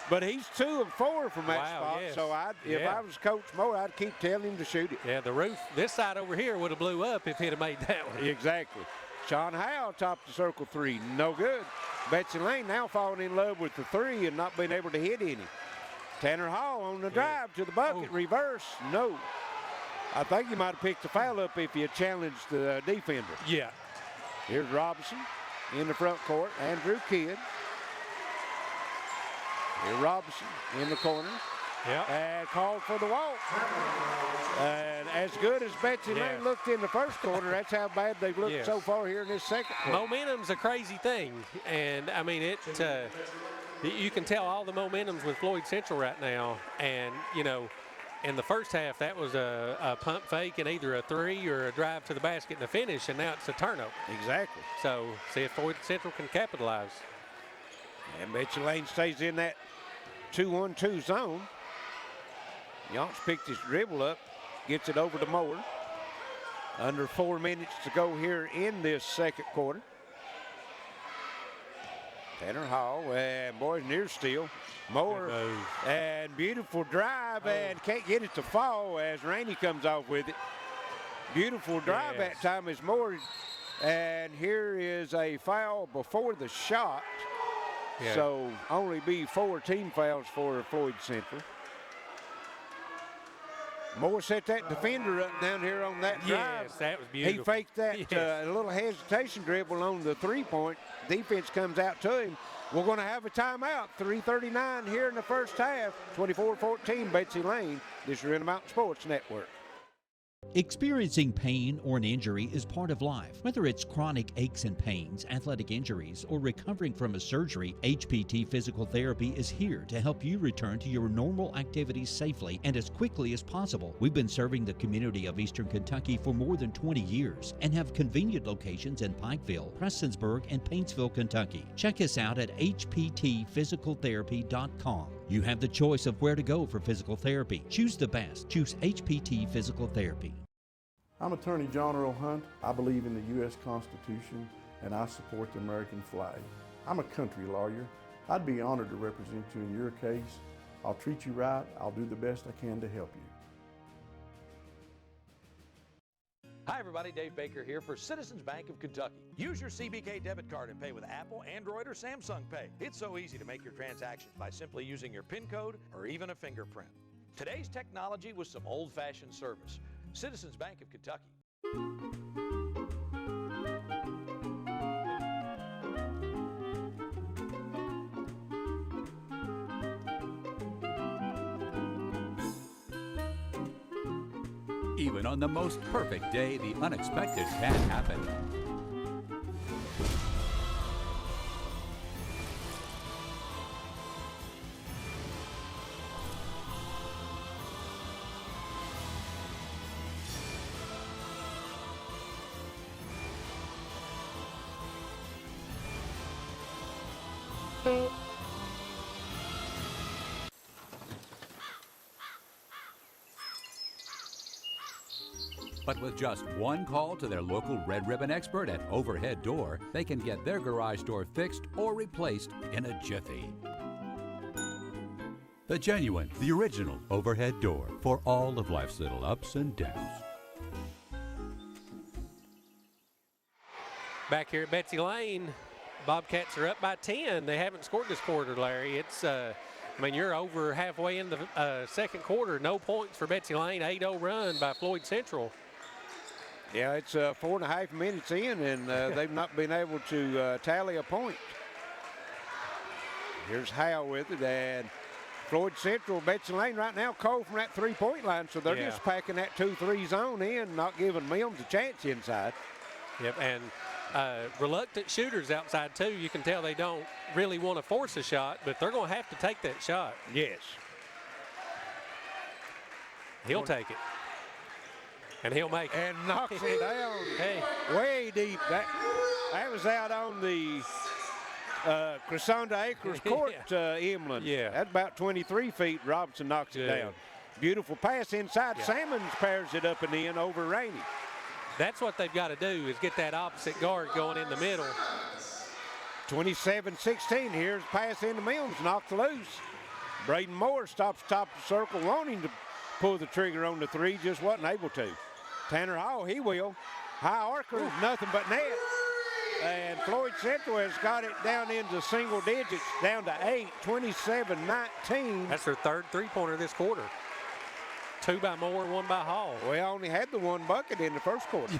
But he's 2 of 4 from that spot, so if I was Coach Moore, I'd keep telling him to shoot it. Yeah, the roof, this side over here would have blew up if he'd have made that one. Exactly. Sean Howell topped the circle 3, no good. Betsy Layne now falling in love with the 3 and not being able to hit any. Tanner Hall on the drive to the bucket, reverse, no. I think he might have picked the foul up if he had challenged the defender. Yeah. Here's Robinson in the front court, Andrew Kidd. Here Robinson in the corner. Yep. And called for the walk. And as good as Betsy Layne looked in the first quarter, that's how bad they've looked so far here in this second quarter. Momentum's a crazy thing. And, I mean, you can tell all the momentum's with Floyd Central right now. And, you know, in the first half, that was a pump fake and either a three or a drive to the basket and a finish, and now it's a turnover. Exactly. So, see if Floyd Central can capitalize. And Betsy Layne stays in that 2-1-2 zone. Yonks picked his dribble up, gets it over to Moore. Under 4 minutes to go here in this second quarter. Tanner Hall, and boys near steal. Moore, and beautiful drive, and can't get it to fall as Rainey comes off with it. Beautiful drive that time is Moore, and here is a foul before the shot. So only be 4 team fouls for Floyd Central. Moore set that defender up down here on that drive. Yes, that was beautiful. He faked that little hesitation dribble on the three-point. Defense comes out to him. We're going to have a timeout. 3:39 here in the first half. 24-14, Betsy Layne. This is Intermountain Sports Network. Experiencing pain or an injury is part of life. Whether it's chronic aches and pains, athletic injuries, or recovering from a surgery, HPT Physical Therapy is here to help you return to your normal activities safely and as quickly as possible. We've been serving the community of Eastern Kentucky for more than 20 years and have convenient locations in Pikeville, Prestonsburg, and Paintsville, Kentucky. Check us out at hptphysicaltherapy.com. You have the choice of where to go for physical therapy. Choose the best. Choose HPT Physical Therapy. I'm Attorney John Earl Hunt. I believe in the U.S. Constitution and I support the American flag. I'm a country lawyer. I'd be honored to represent you in your case. I'll treat you right. I'll do the best I can to help you. Hi everybody, Dave Baker here for Citizens Bank of Kentucky. Use your CBK debit card and pay with Apple, Android, or Samsung Pay. It's so easy to make your transactions by simply using your PIN code or even a fingerprint. Today's technology with some old-fashioned service. Citizens Bank of Kentucky. Even on the most perfect day, the unexpected can happen. But with just one call to their local Red Ribbon expert at Overhead Door, they can get their garage door fixed or replaced in a jiffy. The genuine, the original Overhead Door for all of life's little ups and downs. Back here at Betsy Layne, Bobcats are up by 10. They haven't scored this quarter, Larry. It's, I mean, you're over halfway in the second quarter. No points for Betsy Layne. 8-0 run by Floyd Central. Yeah, it's 4.5 minutes in, and they've not been able to tally a point. Here's Howe with it, and Floyd Central, Betsy Layne right now cold from that three-point line, so they're just packing that 2-3 zone in, not giving Mills a chance inside. Yep, and reluctant shooters outside, too. You can tell they don't really want to force a shot, but they're going to have to take that shot. Yes. He'll take it. And he'll make it. And knocks it down way deep. That was out on the Crescenda Acres Court, Emlyn. Yeah. That's about 23 feet. Robinson knocks it down. Beautiful pass inside. Salmons pairs it up and in over Rainey. That's what they've got to do is get that opposite guard going in the middle. 27-16. Here's a pass into Mills. Knocked loose. Braden Moore stops top of the circle, wanting to pull the trigger on the three, just wasn't able to. Tanner Hall, he will. High archer, nothing but net. And Floyd Central has got it down into single digits, down to 8, 27-19. That's their third three-pointer this quarter. 2 by Moore, 1 by Hall. We only had the one bucket in the first quarter.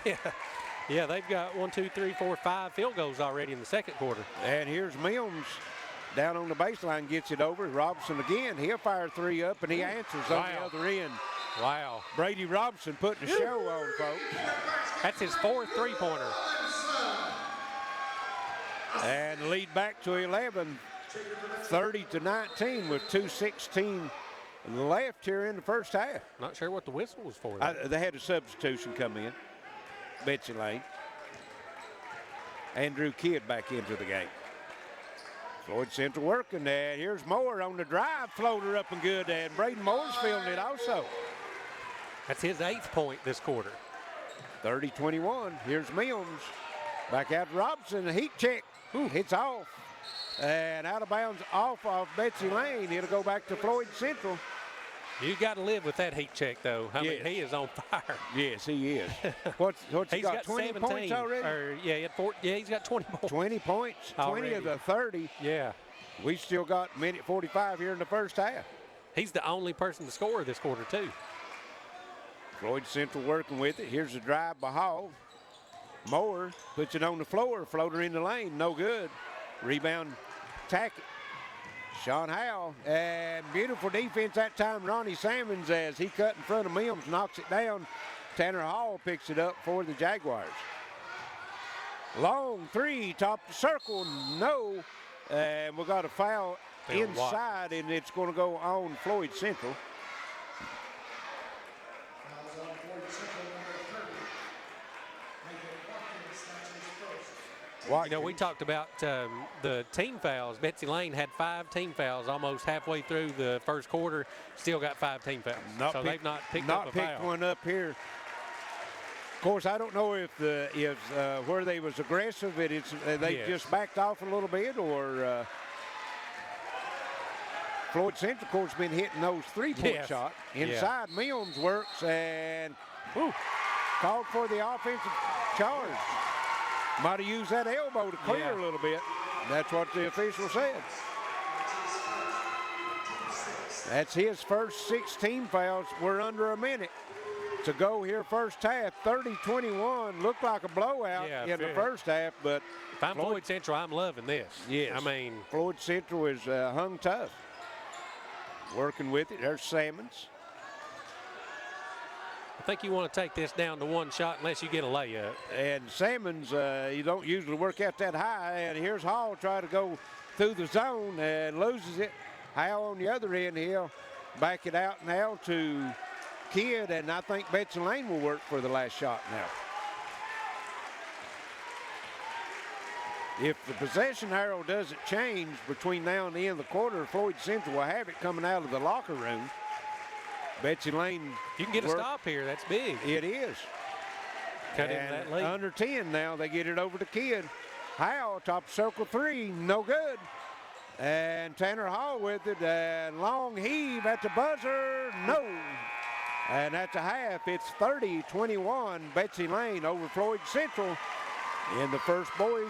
Yeah, they've got 1, 2, 3, 4, 5 field goals already in the second quarter. And here's Mills down on the baseline, gets it over. Robinson again, he'll fire 3 up, and he answers on the other end. Wow. Brady Robinson putting a show on, folks. That's his 4th three-pointer. And lead back to 11, 30-19 with 2:16 left here in the first half. Not sure what the whistle was for. They had a substitution come in. Betsy Layne. Andrew Kidd back into the game. Floyd Central working, and here's Moore on the drive, floater up and good, and Braden Moore's feeling it also. That's his 8th point this quarter. 30-21, here's Mills. Back out to Robinson, a heat check, hits off. And out of bounds off of Betsy Layne, it'll go back to Floyd Central. You got to live with that heat check, though. I mean, he is on fire. Yes, he is. What's he got 20 17 points already? He's got 20 points. 20 points, already. 20 of the 30. Yeah. We still got minute 45 here in the first half. He's the only person to score this quarter, too. Floyd Central working with it. Here's the drive by Hall. Moore puts it on the floor, floater in the lane, no good. Rebound, Tackett. Sean Howell, and beautiful defense that time. Ronnie Salmons, as he cut in front of Mims, knocks it down. Tanner Hall picks it up for the Jaguars. Long 3, top the circle, no. And we got a foul inside, and it's going to go on Floyd Central. You know, we talked about the team fouls. Betsy Layne had 5 team fouls almost halfway through the first quarter. Still got 5 team fouls. They've not picked up a foul. One up here. Of course, I don't know if where they was aggressive, they just backed off a little bit, or Floyd Central, of course, been hitting those 3-point shots. Inside, Mills works and called for the offensive charge. Might have used that elbow to clear a little bit. That's what the official said. That's his first 16 fouls. We're under a minute to go here first half. 30-21. Looked like a blowout in the first half, but if I'm Floyd Central, I'm loving this. Yes. I mean, Floyd Central is hung tough. Working with it. There's Salmons. I think you want to take this down to 1 shot unless you get a layup. And Salmons, you don't usually work out that high. And here's Hall trying to go through the zone and loses it. Howell on the other end, he'll back it out now to Kidd. And I think Betsy Layne will work for the last shot now. If the possession arrow doesn't change between now and the end of the quarter, Floyd Central will have it coming out of the locker room. Betsy Layne. You can get a stop here. That's big. It is. Cut into that lead. Under 10 now. They get it over to Kidd. Howell, top circle 3, no good. And Tanner Hall with it. And long heave at the buzzer, no. And that's a half. It's 30-21. Betsy Layne over Floyd Central in the first boys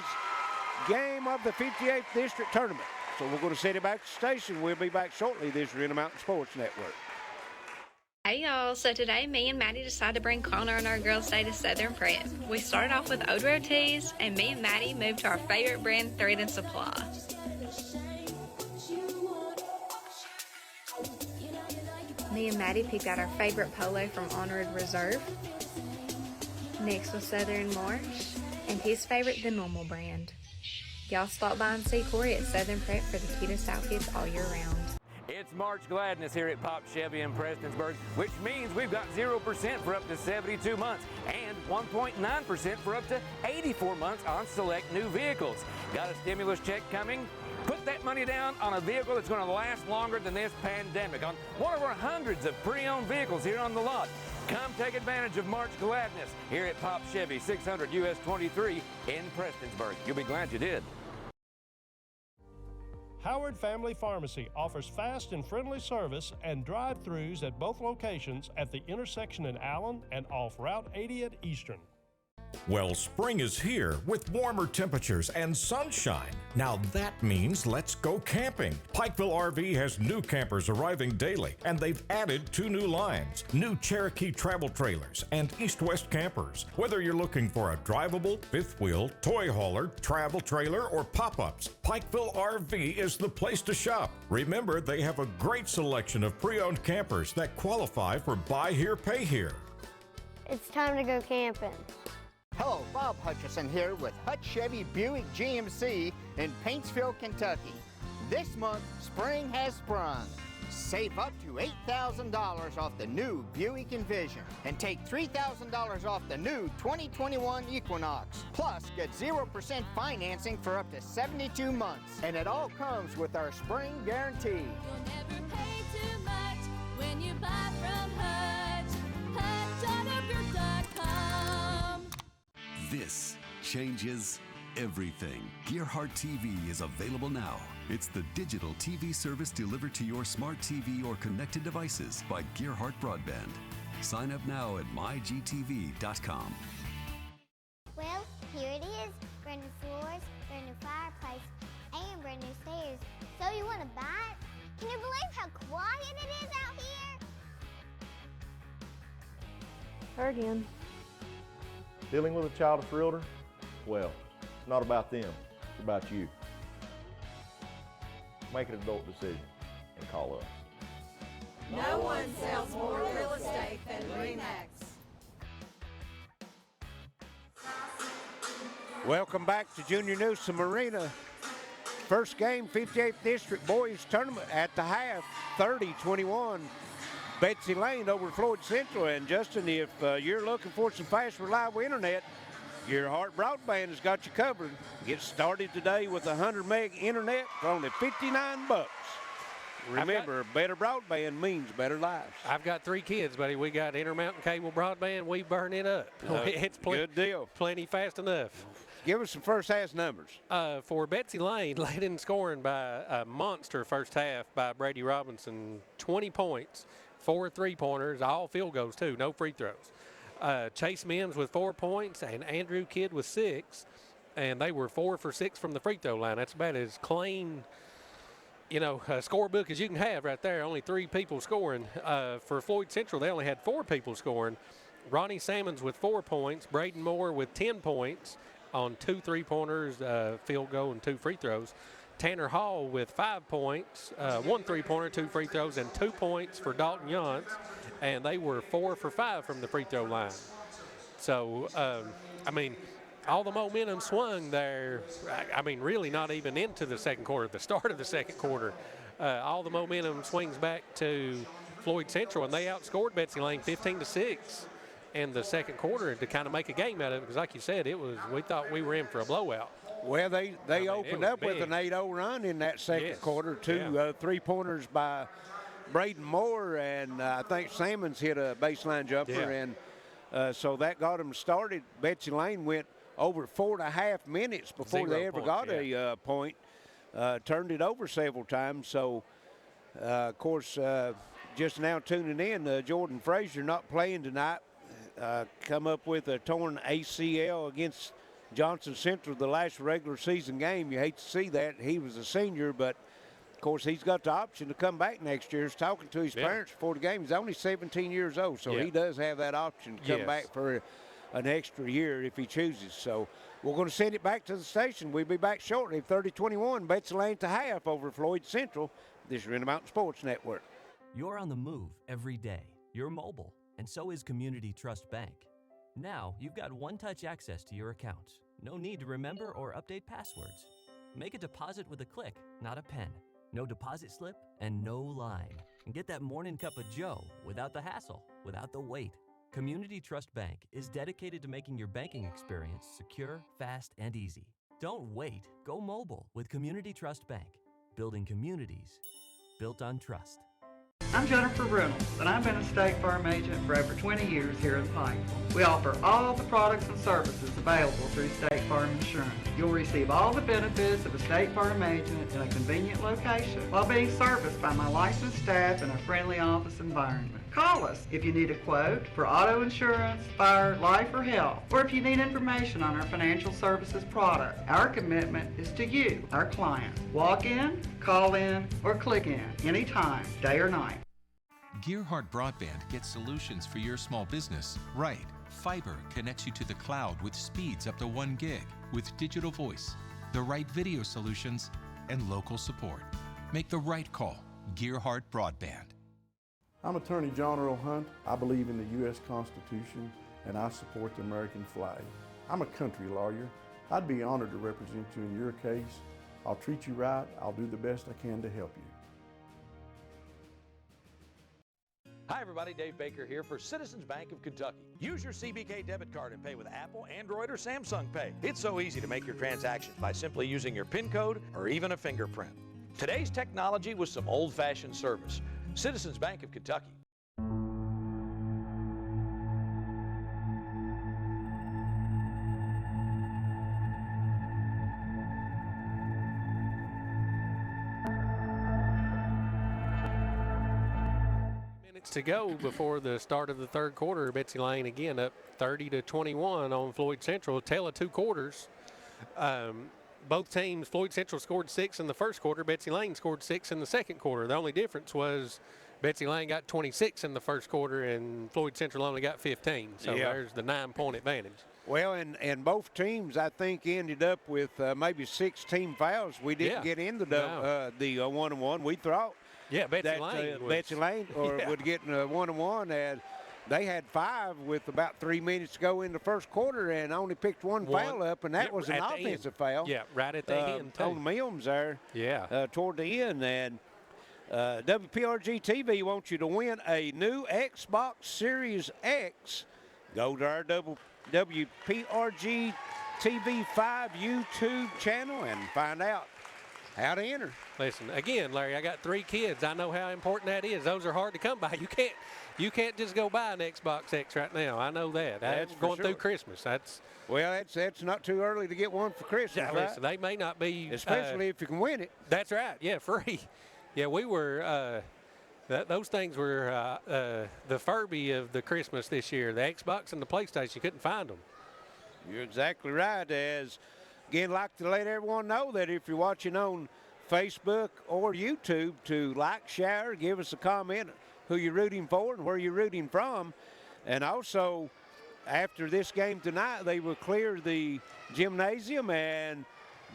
game of the 58th District Tournament. So we're going to send it back to the station. We'll be back shortly. This is Arena Mountain Sports Network. Hey y'all, so today me and Maddie decided to bring Connor on our girls' day to Southern Prep. We started off with Old Road Tees, and me and Maddie moved to our favorite brand, Thread and Supply. Me and Maddie picked out our favorite polo from Honored Reserve. Next was Southern Marsh, and his favorite, the Normal brand. Y'all stop by and see Corey at Southern Prep for the cutest outfits all year round. It's March Gladness here at Pop Chevy in Prestonsburg, which means we've got 0% for up to 72 months and 1.9% for up to 84 months on select new vehicles. Got a stimulus check coming? Put that money down on a vehicle that's going to last longer than this pandemic on one of our hundreds of pre-owned vehicles here on the lot. Come take advantage of March Gladness here at Pop Chevy, 600 US 23 in Prestonsburg. You'll be glad you did. Howard Family Pharmacy offers fast and friendly service and drive-thrus at both locations at the intersection in Allen and off Route 80 at Eastern. Well, spring is here with warmer temperatures and sunshine. Now that means let's go camping. Pikeville RV has new campers arriving daily, and they've added 2 new lines, new Cherokee travel trailers and east-west campers. Whether you're looking for a drivable, fifth wheel, toy hauler, travel trailer, or pop-ups, Pikeville RV is the place to shop. Remember, they have a great selection of pre-owned campers that qualify for buy here, pay here. It's time to go camping. Hello, Bob Hutchison here with Hutch Chevy Buick GMC in Paintsville, Kentucky. This month, spring has sprung. Save up to $8,000 off the new Buick Envision and take $3,000 off the new 2021 Equinox. Plus, get 0% financing for up to 72 months. And it all comes with our spring guarantee. You'll never pay too much when you buy from Hutch. HutchAutoGroup.com. This changes everything. Gearheart TV is available now. It's the digital TV service delivered to your smart TV or connected devices by Gearheart Broadband. Sign up now at mygtv.com. Well, here it is. Brand new floors, brand new fireplace, and brand new stairs. So you want to buy it? Can you believe how quiet it is out here? Her again. Dealing with a child of realtor? Well, it's not about them, it's about you. Make an adult decision and call us. No one sells more real estate than REMAX. Welcome back to Jr Newsome Arena. First game, 58th District Boys Tournament at the half, 30-21. Betsy Layne over Floyd Central. And Justin, if you're looking for some fast, reliable internet, Gearheart Broadband has got you covered. Get started today with 100 meg internet for only $59. Remember, better broadband means better lives. I've got 3 kids, buddy. We got Intermountain Cable Broadband. We burn it up. It's good deal. Plenty fast enough. Give us some first half numbers. For Betsy Layne, led in scoring by a monster first half by Brady Robinson, 20 points, 4 3-pointers, all field goals too, no free throws. Chase Mims with 4 points and Andrew Kidd with 6, and they were 4 for 6 from the free throw line. That's about as clean, scorebook as you can have right there. Only 3 people scoring. For Floyd Central, they only had 4 people scoring. Ronnie Salmons with 4 points, Braden Moore with 10 points on 2 3-pointers, field goal, and 2 free throws. Tanner Hall with 5 points, 1 3-pointer, 2 free throws, and 2 points for Dalton Yance, and they were 4 for 5 from the free throw line. So, all the momentum swung there. Really not even into the second quarter, the start of the second quarter. All the momentum swings back to Floyd Central, and they outscored Betsy Layne 15-6 in the second quarter to kind of make a game out of it, because like you said, we thought we were in for a blowout. Well, they opened up with an 8-0 run in that second quarter. 2 3-pointers by Braden Moore, and I think Salmons hit a baseline jumper, and so that got them started. Betsy Layne went over 4.5 minutes before they ever got a point. Turned it over several times. So, of course, just now tuning in, Jordan Frazier not playing tonight. Come up with a torn ACL against Johnson Central the last regular season game. You hate to see that. He was a senior, but of course he's got the option to come back next year. He's talking to his parents before the game. He's only 17 years old, so he does have that option to come back for an extra year if he chooses. So we're going to send it back to the station. We'll be back shortly. 30-21, Betsy Layne to half over Floyd Central. This is Intermountain Sports Network. You're on the move every day. You're mobile, and so is Community Trust Bank. Now, you've got one-touch access to your accounts. No need to remember or update passwords. Make a deposit with a click, not a pen. No deposit slip and no line. And get that morning cup of joe without the hassle, without the wait. Community Trust Bank is dedicated to making your banking experience secure, fast, and easy. Don't wait. Go mobile with Community Trust Bank. Building communities built on trust. I'm Jennifer Reynolds, and I've been a State Farm agent for over 20 years here in Pikeville. We offer all the products and services available through State Farm Insurance. You'll receive all the benefits of a State Farm agent in a convenient location while being serviced by my licensed staff in a friendly office environment. Call us if you need a quote for auto insurance, fire, life, or health, or if you need information on our financial services product. Our commitment is to you, our client. Walk in, call in, or click in anytime, day or night. Gearheart Broadband gets solutions for your small business right. Fiber connects you to the cloud with speeds up to 1 gig, with digital voice, the right video solutions, and local support. Make the right call. Gearheart Broadband. I'm Attorney John Earl Hunt. I believe in the U.S. Constitution and I support the American flag. I'm a country lawyer. I'd be honored to represent you in your case. I'll treat you right. I'll do the best I can to help you. Hi everybody, Dave Baker here for Citizens Bank of Kentucky. Use your CBK debit card and pay with Apple, Android, or Samsung Pay. It's so easy to make your transactions by simply using your PIN code or even a fingerprint. Today's technology with some old-fashioned service. Citizens Bank of Kentucky. To go before the start of the third quarter. Betsy Layne again up 30-21 on Floyd Central. Tale of 2 quarters. Both teams, Floyd Central scored 6 in the first quarter. Betsy Layne scored 6 in the second quarter. The only difference was Betsy Layne got 26 in the first quarter and Floyd Central only got 15. So there's the 9-point advantage. Well, and both teams, I think, ended up with maybe 16 fouls. We didn't get into the one-on-one. We thought Betsy Layne would get a one-on-one, and they had 5 with about 3 minutes to go in the first quarter and only picked one foul up, and that was an offensive foul. Yeah, right at the end, too. On Mills there. Yeah. Toward the end. And WPRG TV wants you to win a new Xbox Series X. Go to our WPRG TV 5 YouTube channel and find out how to enter. Listen, again, Larry, I got 3 kids. I know how important that is. Those are hard to come by. You can't just go buy an Xbox X right now. I know that. That's going through Christmas. That's not too early to get one for Christmas. Yeah, right? Listen, they may not be, especially if you can win it. That's right. Yeah, free. Yeah, we were. Those things were the Furby of the Christmas this year. The Xbox and the PlayStation. You couldn't find them. You're exactly right. Again, like to let everyone know that if you're watching on Facebook or YouTube, to like, share, give us a comment who you're rooting for and where you're rooting from. And also, after this game tonight, they will clear the gymnasium and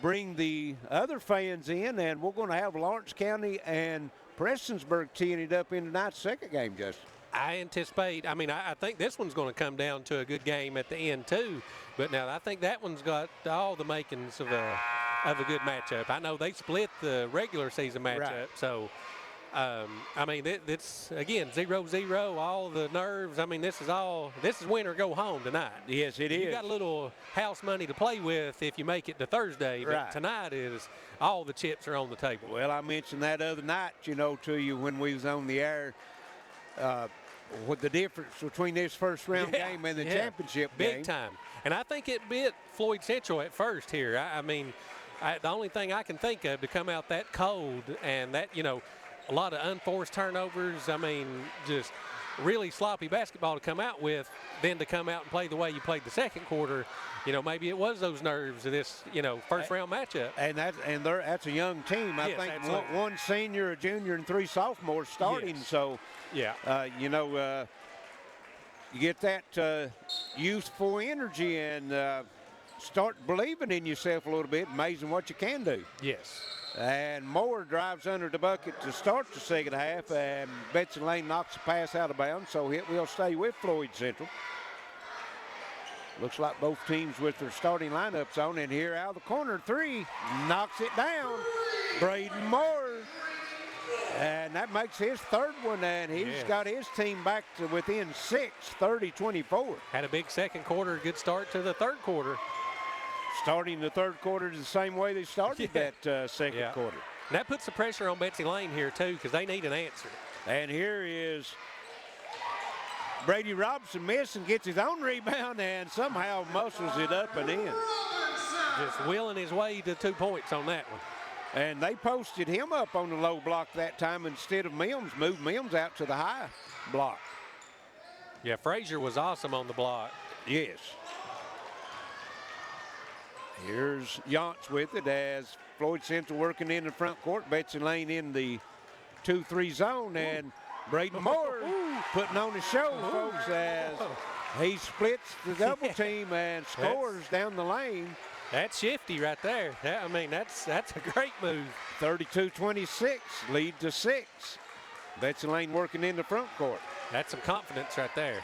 bring the other fans in, and we're going to have Lawrence County and Prestonsburg teeing it up in tonight's second game, Justin. I anticipate, I think this one's going to come down to a good game at the end, too. But now I think that one's got all the makings of a good matchup. I know they split the regular season matchup, right. So, it's, again, 0-0, all the nerves. This is win or go home tonight. Yes, it is. You got a little house money to play with if you make it to Thursday, but right. Tonight is all the chips are on the table. Well, I mentioned that other night, to you when we was on the air, what the difference between this first round game and the championship game. Big time. And I think it bit Floyd Central at first here. The only thing I can think of to come out that cold and that, a lot of unforced turnovers, just really sloppy basketball to come out with, then to come out and play the way you played the second quarter, maybe it was those nerves of this, first round matchup. And that's a young team. I think one senior, a junior, and 3 sophomores starting. Yes. So, you get that youthful energy and start believing in yourself a little bit. Amazing what you can do. Yes. And Moore drives under the bucket to start the second half, and Betsy Layne knocks a pass out of bounds, so it will stay with Floyd Central. Looks like both teams with their starting lineups on, and here out of the corner, 3, knocks it down. Braden Moore. And that makes his 3rd one, and he's got his team back to within 6, 30-24. Had a big second quarter, good start to the third quarter. Starting the third quarter the same way they started that second quarter. And that puts the pressure on Betsy Layne here, too, because they need an answer. And here is Brady Robinson missing, gets his own rebound, and somehow muscles it up and in. Just willing his way to 2 points on that one. And they posted him up on the low block that time instead of Mims, moved Mims out to the high block. Yeah, Frazier was awesome on the block. Yes. Here's Yance with it as Floyd Central working in the front court. Betsy Layne in the 2-3 zone, and Braden Moore putting on the show, folks, as he splits the double team and scores down the lane. That's shifty right there. I mean, that's a great move. 32-26, lead to 6. Betsy Layne working in the front court. That's some confidence right there.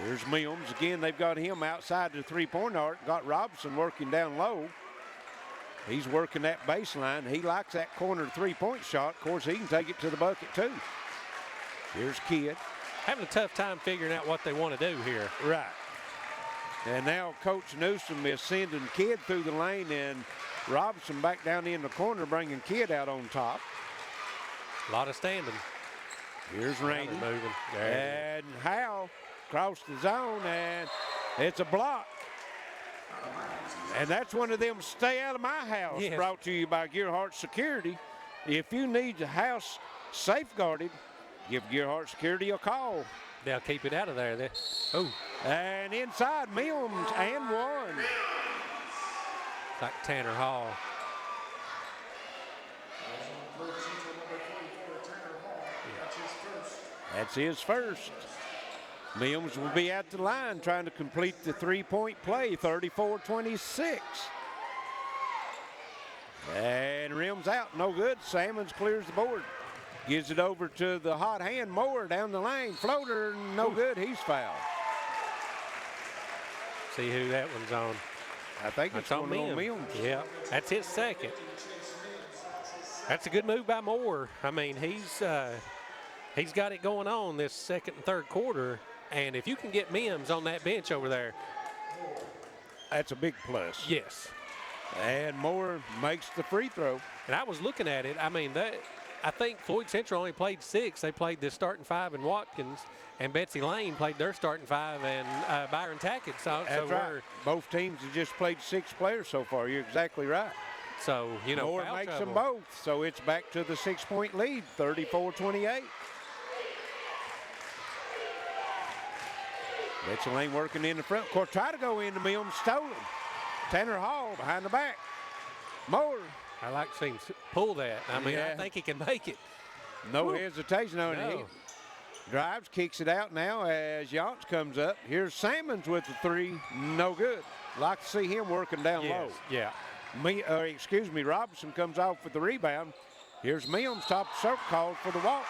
Here's Mims. Again, they've got him outside the three-point arc. Got Robinson working down low. He's working that baseline. He likes that corner three-point shot. Of course, he can take it to the bucket, too. Here's Kidd. Having a tough time figuring out what they want to do here. Right. And now Coach Newsome is sending Kidd through the lane, and Robinson back down in the corner, bringing Kidd out on top. A lot of standing. Here's Rainey. Moving. And Howe across the zone, and it's a block. And that's one of them stay out of my house, brought to you by Gearheart Security. If you need the house safeguarded, give Gearheart Security a call. They'll keep it out of there. And inside, Mims and one. It's like Tanner Hall. That's his first. Mims will be at the line trying to complete the three-point play, 34-26. And rims out, no good. Salmons clears the board. Gives it over to the hot hand, Moore down the lane. Floater, no good, he's fouled. See who that one's on. I think it's on Mims. Yeah, that's his second. That's a good move by Moore. I mean, he's got it going on this second and third quarter. And if you can get Mims on that bench over there, that's a big plus. Yes. And Moore makes the free throw. And I was looking at it. I mean, I think Floyd Central only played 6. They played the starting 5 in Watkins, and Betsy Layne played their starting 5 and Byron Tackett. That's right. Both teams have just played 6 players so far. You're exactly right. So, you know, Moore makes them both. So it's back to the 6-point lead, 34-28. Betsy Layne working in the front court. Try to go into Mims, stolen. Tanner Hall behind the back. Moore. I like to see him pull that. I mean, I think he can make it. No hesitation on it. Drives, kicks it out now as Yance comes up. Here's Salmons with the 3. No good. Like to see him working down low. Yeah. Robinson comes off with the rebound. Here's Mims, top of the circle, called for the walk.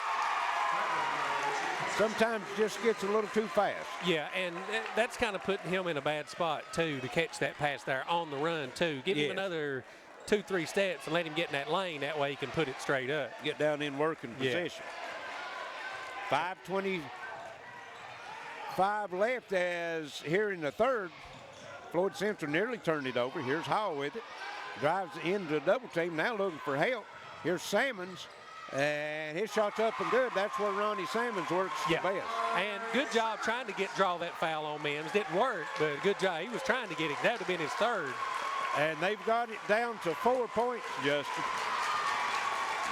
Sometimes just gets a little too fast. Yeah, and that's kind of putting him in a bad spot, too, to catch that pass there on the run, too. Give him another 2-3 steps and let him get in that lane. That way he can put it straight up. Get down in working position. 5:25 left as here in the third. Floyd Central nearly turned it over. Here's Hall with it. Drives into the double team, now looking for help. Here's Salmons. And his shot's up and good. That's where Ronnie Salmons works the best. And good job trying to draw that foul on Mims. Didn't work, but good job. He was trying to get it. That would have been his third. And they've got it down to 4 points, Justin.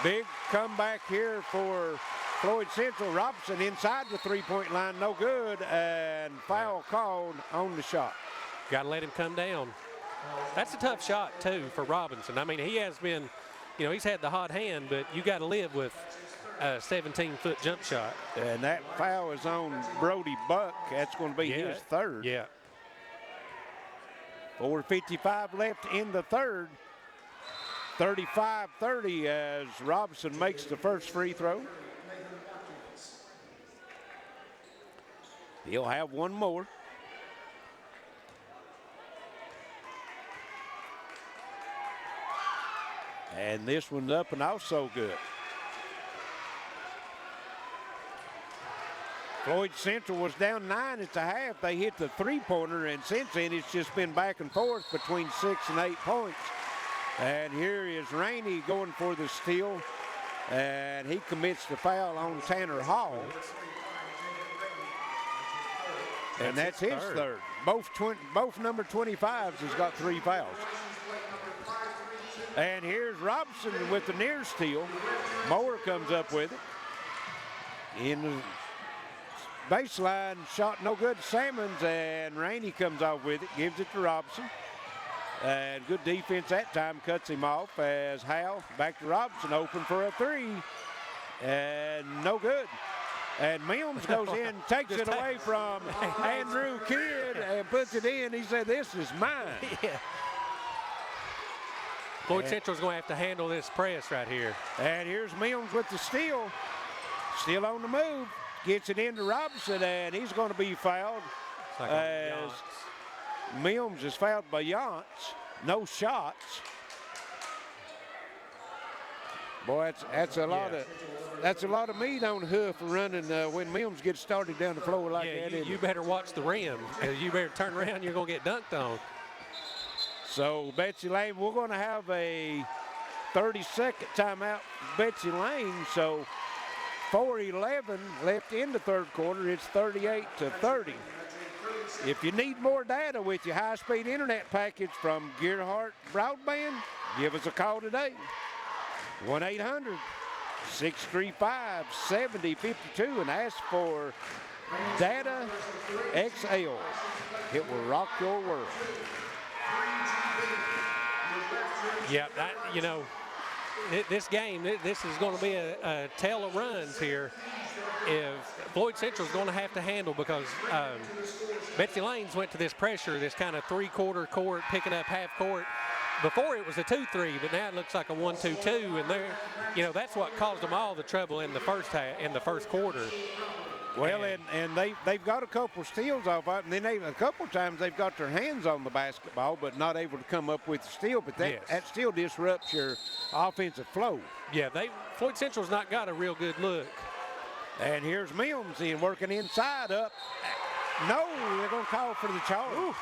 Big comeback here for Floyd Central. Robinson inside the three-point line, no good, and foul called on the shot. Got to let him come down. That's a tough shot, too, for Robinson. I mean, he has been, you know, he's had the hot hand, but you got to live with a 17-foot jump shot. And that foul is on Brody Buck. That's going to be his third. Yeah. 4:55 left in the third. 35-30 as Robinson makes the first free throw. He'll have one more. And this one's up and also good. Floyd Central was down 9 at the half. They hit the three-pointer, and since then it's just been back and forth between 6 and 8 points. And here is Rainey going for the steal, and he commits the foul on Tanner Hall. And that's his third. Both number 25s has got 3 fouls. And here's Robinson with the near steal. Moore comes up with it. In the baseline, shot no good to Salmons, and Rainey comes off with it, gives it to Robinson. And good defense that time, cuts him off as Hal back to Robinson, open for a three. And no good. And Mills goes in, takes it away from Andrew Kidd and puts it in. He said, "This is mine." Yeah. Floyd Central's going to have to handle this press right here. And here's Mills with the steal. Still on the move. Gets it into Robinson, and he's going to be fouled. Like as Mills is fouled by Yance. No shots. Boy, that's a lot of meat on the hoof running when Mills gets started down the floor like that. You better watch the rim. You better turn around. You're going to get dunked on. So Betsy Layne, we're going to have a 30-second timeout. Betsy Layne. So 4:11 left in the third quarter. It's 38-30. If you need more data with your high-speed internet package from Gearheart Broadband, give us a call today. 1-800-635-7052 and ask for Data XL. It will rock your world. Yeah, this game, this is going to be a tale of runs here. If Floyd Central is going to have to handle, because Betsy Layne's went to this pressure, this kind of three-quarter court, picking up half court. Before it was a 2-3, but now it looks like a 1-2-2, and that's what caused them all the trouble in the first quarter. Well, and they've got a couple steals off of it, and then a couple times they've got their hands on the basketball, but not able to come up with the steal. But that still disrupts your offensive flow. Yeah, Floyd Central's not got a real good look. And here's Mills in working inside up. No, they're going to call for the charge. Ooh.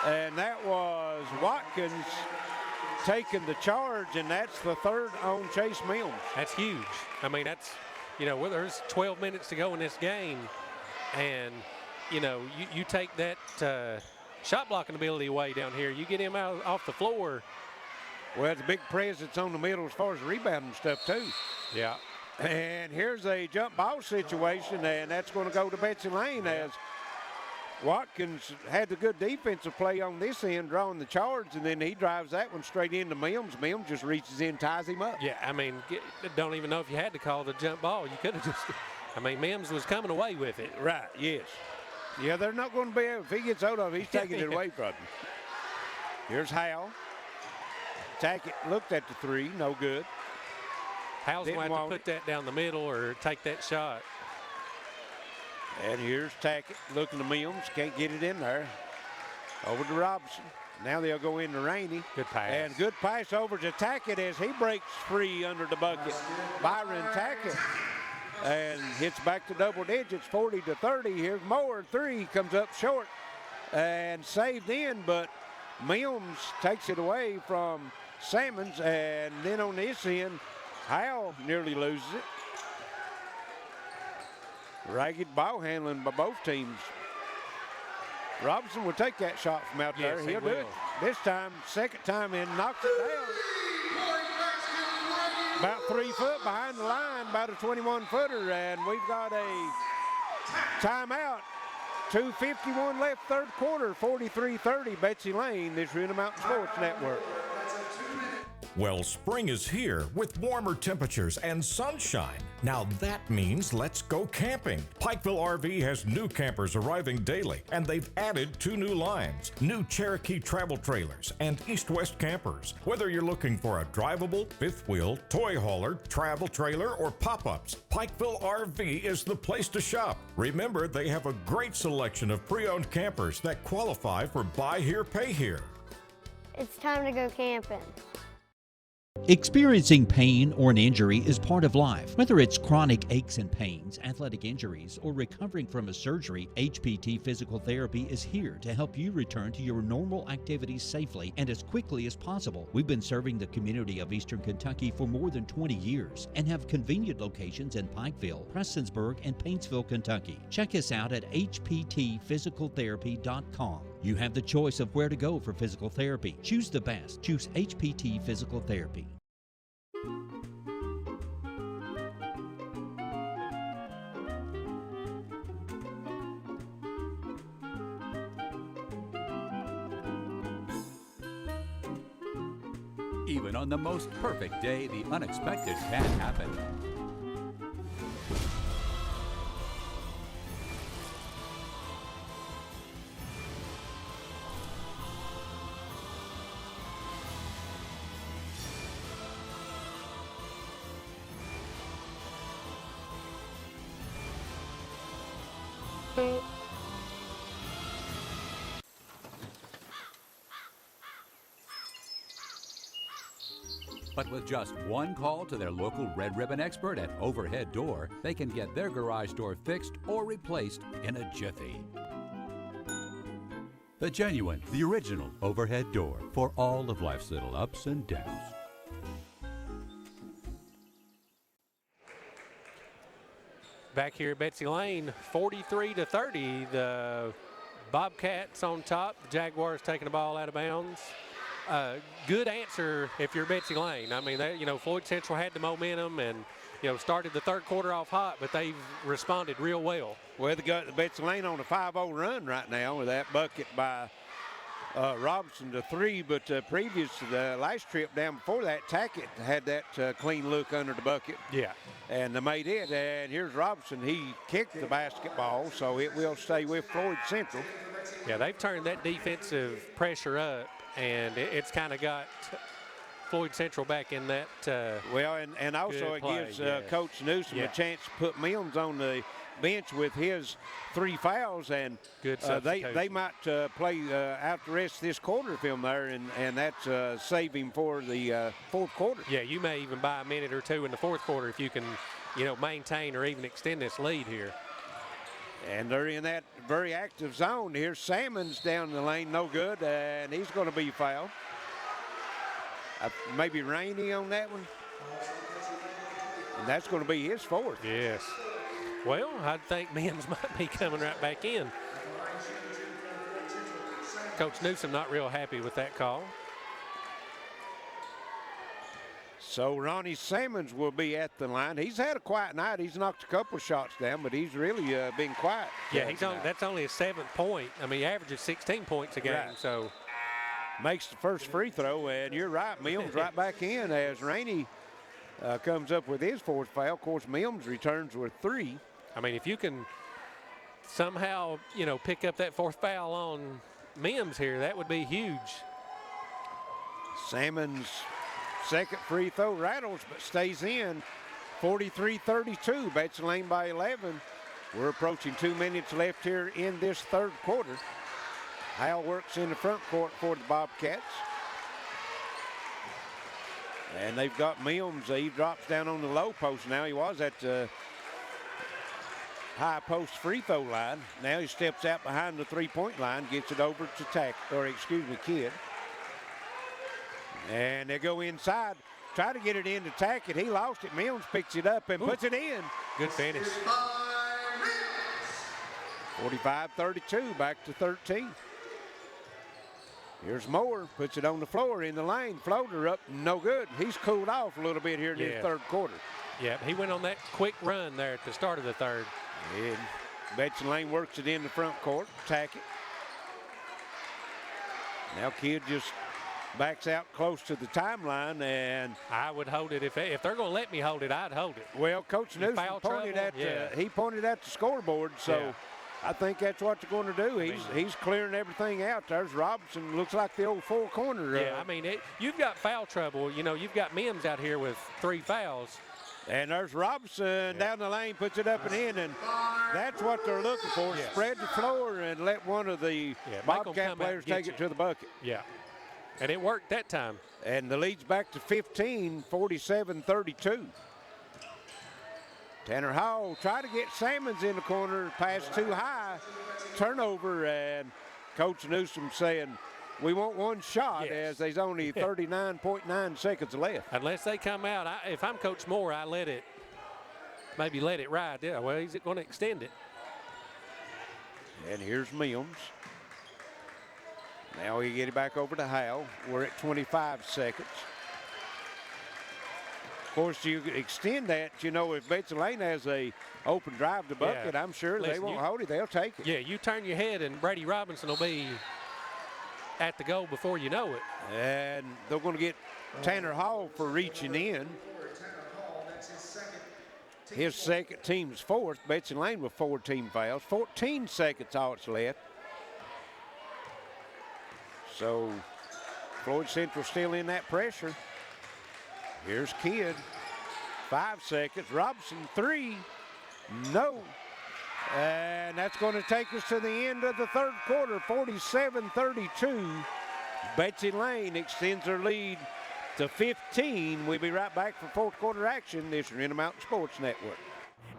And that was Watkins taking the charge, and that's the third on Chase Mills. That's huge. I mean, there's 12 minutes to go in this game, and, you take that shot blocking ability away down here. You get him out off the floor. Well, it's a big presence on the middle as far as rebounding stuff, too. Yeah. And here's a jump ball situation, and that's going to go to Betsy Layne as Watkins had the good defensive play on this end, drawing the charge, and then he drives that one straight into Mims. Mims just reaches in, ties him up. Yeah, I mean, don't even know if you had to call the jump ball. You could have just, Mims was coming away with it. Right, yes. Yeah, they're not going to be able, if he gets hold of it, he's taking it away from him. Here's Hal. Tackett looked at the three, no good. Hal's going to have to put that down the middle or take that shot. And here's Tackett looking to Mills, can't get it in there. Over to Robinson. Now they'll go into Rainey. Good pass. And good pass over to Tackett as he breaks free under the bucket. Byron Tackett. And hits back to double digits, 40-30. Here's Moore, three, comes up short and saved in, but Mills takes it away from Salmons. And then on this end, Howell nearly loses it. Ragged ball handling by both teams. Robinson will take that shot from out there. He'll do it this time, second time in, knocks it down. About 3 foot behind the line, about a 21-footer, and we've got a timeout. 2:51 left, third quarter, 43-30. Betsy Layne, this Rooney Mountain Sports Network. Well, spring is here with warmer temperatures and sunshine. Now that means let's go camping. Pikeville RV has new campers arriving daily, and they've added 2 new lines, new Cherokee travel trailers and east-west campers. Whether you're looking for a drivable, fifth wheel, toy hauler, travel trailer, or pop-ups, Pikeville RV is the place to shop. Remember, they have a great selection of pre-owned campers that qualify for buy here, pay here. It's time to go camping. Experiencing pain or an injury is part of life. Whether it's chronic aches and pains, athletic injuries, or recovering from a surgery, HPT Physical Therapy is here to help you return to your normal activities safely and as quickly as possible. We've been serving the community of Eastern Kentucky for more than 20 years and have convenient locations in Pikeville, Prestonsburg, and Paintsville, Kentucky. Check us out at hptphysicaltherapy.com. You have the choice of where to go for physical therapy. Choose the best. Choose HPT Physical Therapy. Even on the most perfect day, the unexpected can happen. But with just one call to their local Red Ribbon expert at Overhead Door, they can get their garage door fixed or replaced in a jiffy. The genuine, the original Overhead Door for all of life's little ups and downs. Back here at Betsy Layne, 43-30. The Bobcats on top. The Jaguars taking the ball out of bounds. Good answer if you're Betsy Layne. I mean, Floyd Central had the momentum and, started the third quarter off hot, but they've responded real well. Well, they got the Betsy Layne on a 5-0 run right now with that bucket by Robinson to 3, but previous to the last trip down before that, Tackett had that clean look under the bucket. Yeah. And they made it, and here's Robinson. He kicked the basketball, so it will stay with Floyd Central. Yeah, they've turned that defensive pressure up, and it's kind of got Floyd Central back in that well, and also it gives Coach Newsome a chance to put Mills on the bench with his 3 fouls, and they might play out the rest of this quarter film there, and that's save him for the fourth quarter. Yeah, you may even buy a minute or two in the fourth quarter if you can, maintain or even extend this lead here. And they're in that very active zone. Here's Salmons down the lane, no good, and he's going to be fouled. Maybe Rainey on that one. And that's going to be his 4th. Yes. Well, I think Mims might be coming right back in. Coach Newsome not real happy with that call. So Ronnie Salmons will be at the line. He's had a quiet night. He's knocked a couple shots down, but he's really been quiet. Yeah, that's only his 7th point. I mean, he averages 16 points a game. Right. So makes the first free throw, and you're right, Mills right back in as Rainey comes up with his 4th foul. Of course, Mills returns with 3. I mean, if you can somehow, pick up that 4th foul on Mims here, that would be huge. Salmons' 2nd free throw rattles, but stays in. 43-32, Betsy Layne by 11. We're approaching 2 minutes left here in this third quarter. Howell works in the front court for the Bobcats. And they've got Mills. He drops down on the low post now. He was at the high post free throw line. Now he steps out behind the 3-point line, gets it over to Kidd. And they go inside, try to get it in to Tackett. He lost it. Mills picks it up and puts it in. Good finish. 45-32, back to 13. Here's Moore, puts it on the floor in the lane. Floater up, no good. He's cooled off a little bit here in the third quarter. Yeah, he went on that quick run there at the start of the third. And Betsy Layne works it in the front court. Tackett. Now Kidd just backs out close to the timeline, and I would hold it if they're going to let me hold it. I'd hold it. Well, Coach Newsome pointed at he pointed at the scoreboard, so I think that's what they're going to do. He's clearing everything out. There's Robinson. Looks like the old 4 corner. Yeah, I mean, you've got foul trouble. You've got Mims out here with 3 fouls. And there's Robinson down the lane, puts it up and in, and that's what they're looking for. Spread the floor and let one of the Bobcat players take it to the bucket. Yeah. And it worked that time. And the lead's back to 15, 47-32. Tanner Hall tried to get Salmons in the corner, pass too high, turnover, and Coach Newsome saying, we want one shot as there's only 39.9 seconds left. Unless they come out, if I'm Coach Moore, I maybe let it ride. Yeah, well, he's going to extend it. And here's Mills. Now we get it back over to Hal. We're at 25 seconds. Of course, you extend that, you know, if Betsy Layne has a open drive to bucket, I'm sure they won't hold it. They'll take it. Yeah, you turn your head and Brady Robinson will be at the goal before you know it. And they're going to get Tanner Hall for reaching in. His second, team's fourth. Betsy Layne with 4 team fouls. 14 seconds all it's left. So Floyd Central still in that pressure. Here's Kidd. 5 seconds. Robinson, 3. No. And that's going to take us to the end of the third quarter, 47-32. Betsy Layne extends her lead to 15. We'll be right back for fourth quarter action. This is Intermountain Sports Network.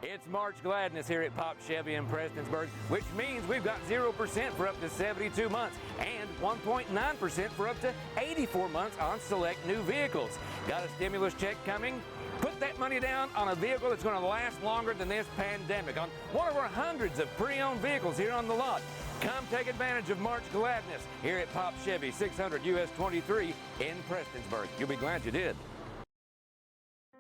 It's March Gladness here at Pop Chevy in Prestonsburg, which means we've got 0% for up to 72 months and 1.9% for up to 84 months on select new vehicles. Got a stimulus check coming? Put that money down on a vehicle that's going to last longer than this pandemic on one of our hundreds of pre-owned vehicles here on the lot. Come take advantage of March Gladness here at Pop Chevy, 600 US 23 in Prestonsburg. You'll be glad you did.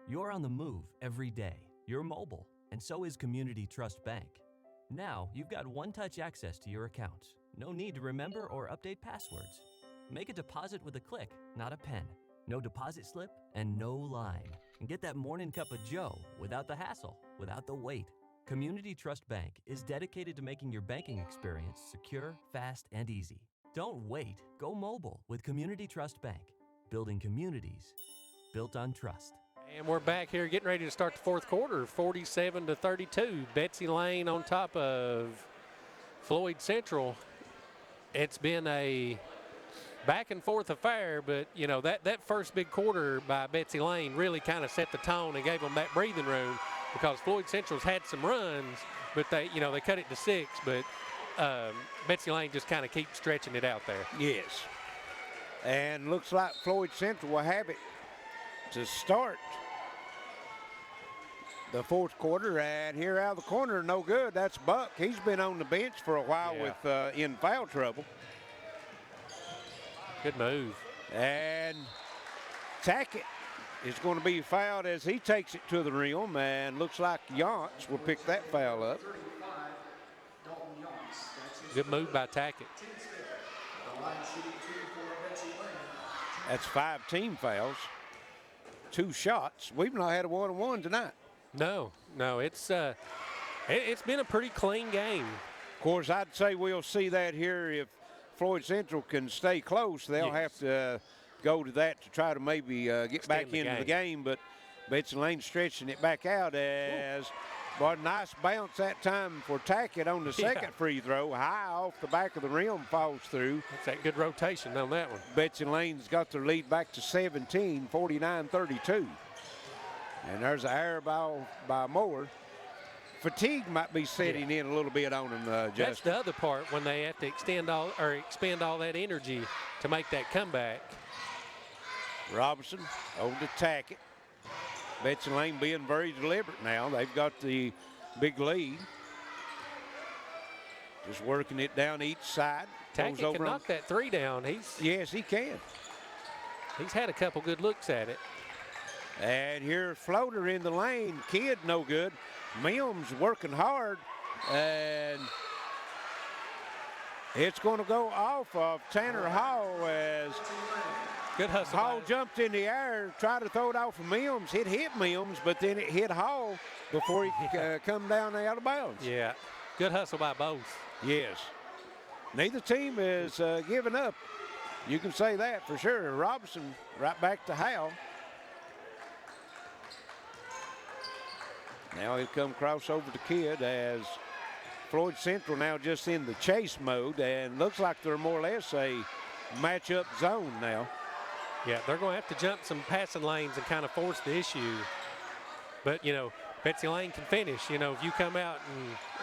You're on the move every day. You're mobile, and so is Community Trust Bank. Now, you've got one-touch access to your accounts. No need to remember or update passwords. Make a deposit with a click, not a pen. No deposit slip and no line. And get that morning cup of joe without the hassle, without the wait. Community Trust Bank is dedicated to making your banking experience secure, fast, and easy. Don't wait. Go mobile with Community Trust Bank. Building communities built on trust. And we're back here getting ready to start the fourth quarter, 47-32. Betsy Layne on top of Floyd Central. It's been a back and forth affair, but you know that first big quarter by Betsy Layne really kind of set the tone and gave them that breathing room, because Floyd Central's had some runs, but they cut it to 6, but Betsy Layne just kind of keeps stretching it out there. Yes. And looks like Floyd Central will have it to start the fourth quarter. And here out of the corner, no good. That's Buck. He's been on the bench for a while with in foul trouble. Good move. And Tackett is going to be fouled as he takes it to the rim, and looks like Yance will pick that foul up. Good move by Tackett. That's 5 team fouls, 2 shots. We've not had a 1-on-1 tonight. No, it's been a pretty clean game. Of course, I'd say we'll see that here if Floyd Central can stay close. They'll have to go to that to try to maybe get back into the game. But Betsy Layne stretching it back out as a nice bounce that time for Tackett on the second free throw. High off the back of the rim, falls through. That's that good rotation on that one. Betsy Layne's got their lead back to 17, 49-32. And there's an error by Moore. Fatigue might be setting in a little bit on them, Justin. That's the other part, when they have to expend all that energy to make that comeback. Robinson over to Tackett. Betsy Layne being very deliberate now. They've got the big lead. Just working it down each side. Tackett can knock that 3 down. Yes, he can. He's had a couple good looks at it. And here's floater in the lane. Kidd no good. Mims working hard, and it's going to go off of Tanner Hall as good hustle. Hall jumped in the air, tried to throw it off of Mims. It hit Mims, but then it hit Hall before he could come down out of bounds. Yeah, good hustle by both. Yes. Neither team is giving up. You can say that for sure. Robinson right back to Hall. Now he'll come crossover to Kidd as Floyd Central now just in the chase mode, and looks like they're more or less a matchup zone now. Yeah, they're going to have to jump some passing lanes and kind of force the issue. But, you know, Betsy Layne can finish. You know, if you come out,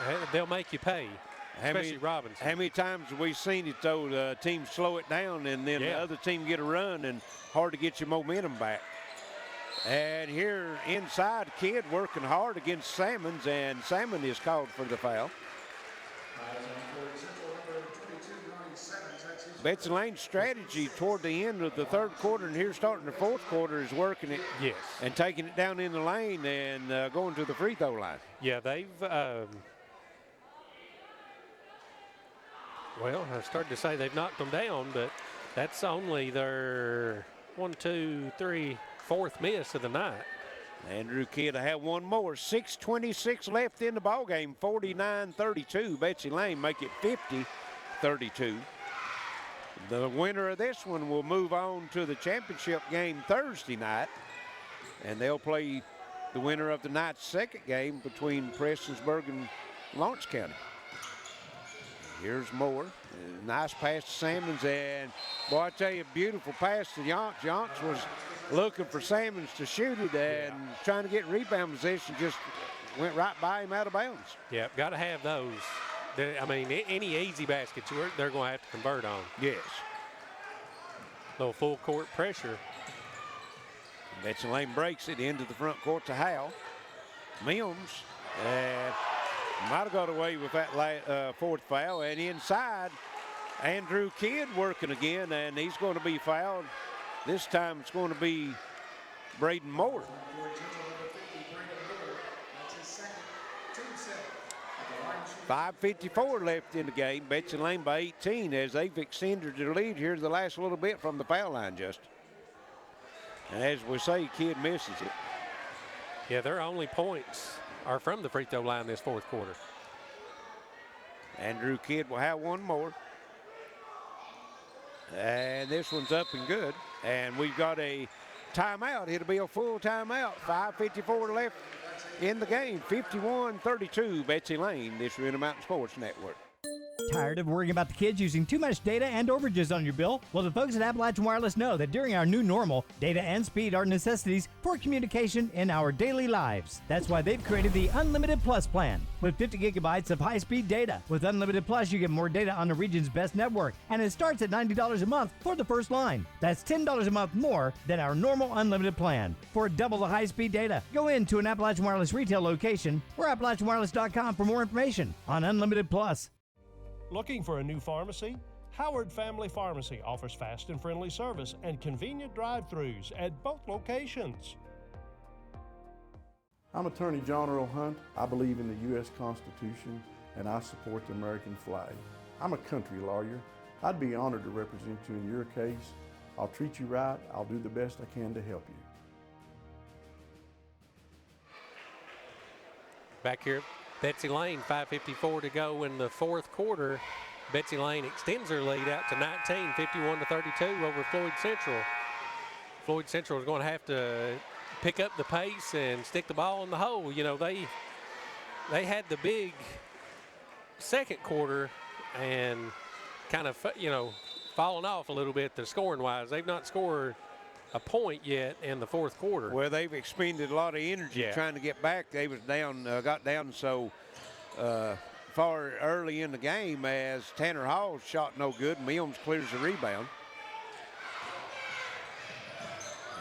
and they'll make you pay, especially Robinson. How many times have we seen it, though, the team slow it down and then the other team get a run, and hard to get your momentum back. And here inside, Kidd working hard against Salmons, and Salmon is called for the foul. Betsy Layne's strategy toward the end of the third quarter and here starting the fourth quarter is working it. Yes. And taking it down in the lane and going to the free throw line. Yeah, they've, well, I started to say they've knocked them down, but that's only their 4th miss of the night. Andrew Kidd will have one more. 6:26 left in the ball game. 49-32. Betsy Layne make it 50-32. The winner of this one will move on to the championship game Thursday night, and they'll play the winner of the night's second game between Prestonsburg and Lawrence County. Here's Moore. Nice pass to Salmons, and boy, I tell you, beautiful pass to Yonts. Yonts was looking for Salmons to shoot it and trying to get rebound position, just went right by him out of bounds. Yeah, got to have those. I mean, any easy basket they're going to have to convert on. Yes. Little full court pressure. Betsy Layne breaks it into the front court to Howell. Mills might have got away with that fourth foul, and inside, Andrew Kidd working again, and he's going to be fouled. This time it's going to be Braden Moore. 5:54 left in the game. Betsy Layne by 18 as they've extended their lead here the last little bit from the foul line, Justin. And as we say, Kidd misses it. Yeah, their only points are from the free throw line this fourth quarter. Andrew Kidd will have one more. And this one's up and good. And we've got a timeout. It'll be a full timeout. 5:54 left in the game. 51-32, Betsy Layne, this Reno Mountain Sports Network. Tired of worrying about the kids using too much data and overages on your bill? Well, the folks at Appalachian Wireless know that during our new normal, data and speed are necessities for communication in our daily lives. That's why they've created the Unlimited Plus plan. With 50 gigabytes of high-speed data. With Unlimited Plus, you get more data on the region's best network, and it starts at $90 a month for the first line. That's $10 a month more than our normal unlimited plan. For double the high-speed data, go into an Appalachian Wireless retail location or AppalachianWireless.com for more information on Unlimited Plus. Looking for a new pharmacy? Howard Family Pharmacy offers fast and friendly service and convenient drive-thrus at both locations. I'm Attorney John Earl Hunt. I believe in the U.S. Constitution and I support the American flag. I'm a country lawyer. I'd be honored to represent you in your case. I'll treat you right. I'll do the best I can to help you. Back here, Betsy Layne, 5:54 to go in the fourth quarter. Betsy Layne extends her lead out to 19, 51-32 over Floyd Central. Floyd Central is going to have to pick up the pace and stick the ball in the hole. You know, they had the big second quarter and kind of, you know, fallen off a little bit the scoring wise. They've not scored a point yet in the fourth quarter. Well, they've expended a lot of energy trying to get back. They was down, got down so far early in the game as Tanner Hall shot no good. Mills clears the rebound.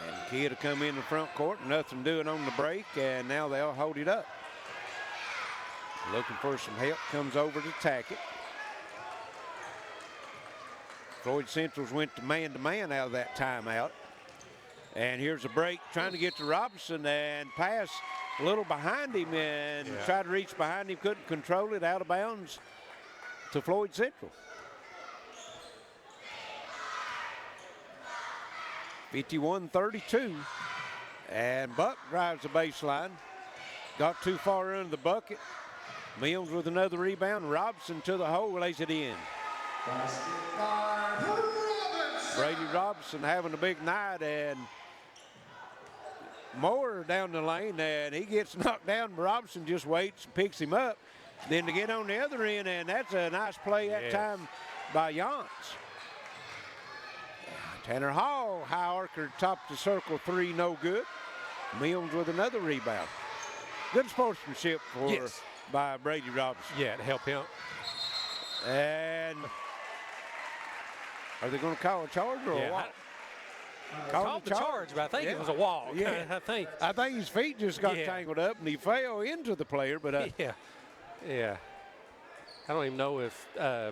And Kidd will come in the front court, nothing doing on the break, and now they'll hold it up. Looking for some help, comes over to tack it. Floyd Central's went to man out of that timeout. And here's a break, trying to get to Robinson and pass a little behind him and tried to reach behind him, couldn't control it, out of bounds to Floyd Central. 51-32. And Buck drives the baseline. Got too far under the bucket. Mills with another rebound. Robinson to the hole, lays it in. Brady Robinson having a big night, and Moore down the lane, and he gets knocked down. Robinson just waits and picks him up. Then to get on the other end, and that's a nice play that time by Yonts. Tanner Hall, high archer, top the circle three, no good. Mills with another rebound. Good sportsmanship by Brady Robinson. Yeah, to help him. And are they going to call a charge or a walk? Called the charge, but I think it was a walk. Yeah, I think his feet just got tangled up and he fell into the player. But I don't even know if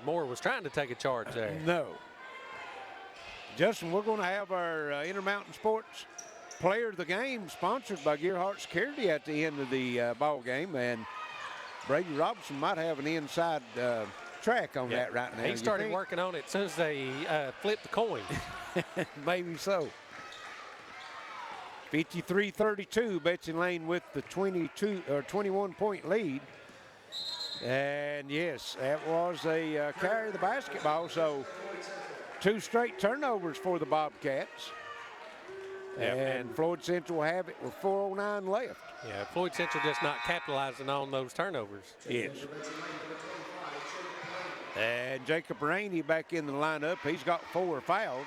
Moore was trying to take a charge there. No, Justin, we're going to have our Intermountain Sports Player of the Game sponsored by Gearheart Security at the end of the ball game, and Brady Robinson might have an inside track on that right now. He started working on it as soon as they flipped the coin. Maybe so. 53-32, Betsy Layne with the 21-point lead. And yes, that was a carry of the basketball, so 2 straight turnovers for the Bobcats. And Floyd Central will have it with 4:09 left. Yeah, Floyd Central just not capitalizing on those turnovers. Yes. And Jacob Rainey back in the lineup. He's got 4 fouls.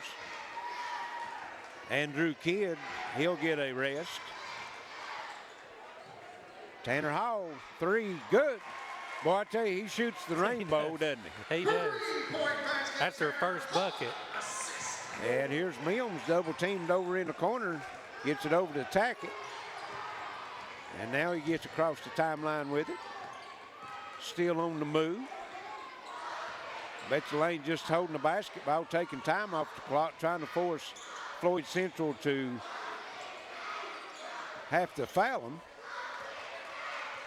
Andrew Kidd, he'll get a rest. Tanner Hall, 3, good. Boy, I tell you, he shoots the rainbow, doesn't he? He does. That's their first bucket. And here's Mills double teamed over in the corner. Gets it over to Tackett. And now he gets across the timeline with it. Still on the move. Betsy Layne just holding the basketball, taking time off the clock, trying to force Floyd Central to have to foul him.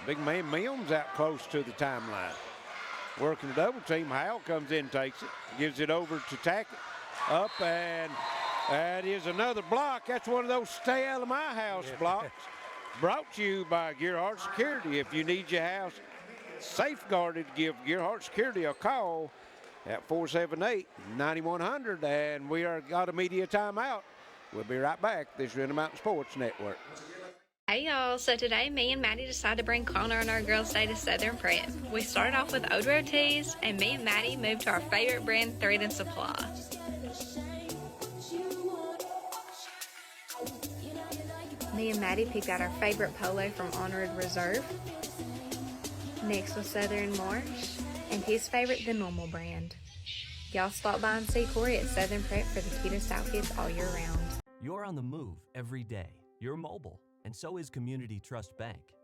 Big man Mills out close to the timeline. Working the double team. Howell comes in, takes it, gives it over to Tackett. Up, and that is another block. That's one of those stay out of my house blocks. Brought to you by Gearheart Security. If you need your house safeguarded, give Gearheart Security a call at 478-9100. And we are got a media timeout. We'll be right back. This is Intermountain Sports Network. Hey y'all, so today me and Maddie decided to bring Connor on our girls' day to Southern Prep. We started off with Old Road Tees, and me and Maddie moved to our favorite brand, Thread and Supply. Me and Maddie picked out our favorite polo from Honored Reserve. Next was Southern Marsh, and his favorite, the Normal brand. Y'all stop by and see Corey at Southern Prep for the cutest outfits all year round. You're on the move every day. You're mobile, and so is Community Trust Bank.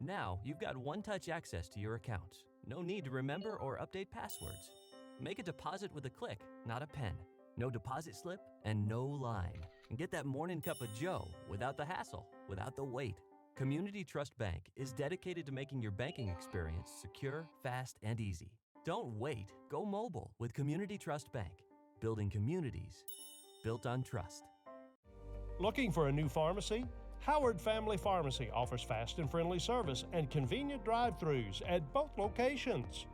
Now, you've got one-touch access to your accounts. No need to remember or update passwords. Make a deposit with a click, not a pen. No deposit slip and no line. And get that morning cup of joe without the hassle, without the wait. Community Trust Bank is dedicated to making your banking experience secure, fast, and easy. Don't wait. Go mobile with Community Trust Bank. Building communities built on trust. Looking for a new pharmacy? Howard Family Pharmacy offers fast and friendly service and convenient drive-thrus at both locations.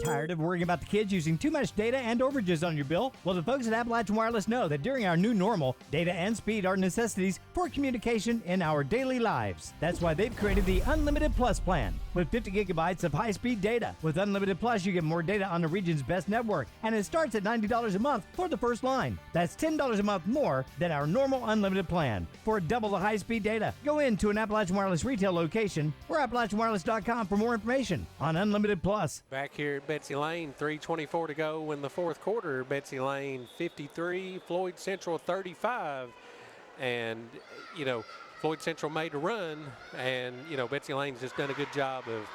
Tired of worrying about the kids using too much data and overages on your bill? Well, the folks at Appalachian Wireless know that during our new normal, data and speed are necessities for communication in our daily lives. That's why they've created the Unlimited Plus plan with 50 gigabytes of high-speed data. With Unlimited Plus, you get more data on the region's best network, and it starts at $90 a month for the first line. That's $10 a month more than our normal unlimited plan. For double the high-speed data, go into an Appalachian Wireless retail location or AppalachianWireless.com for more information on Unlimited Plus. Back here at Betsy Layne, 3:24 to go in the fourth quarter. Betsy Layne 53, Floyd Central 35. And, you know, Floyd Central made a run, and, you know, Betsy Layne's just done a good job of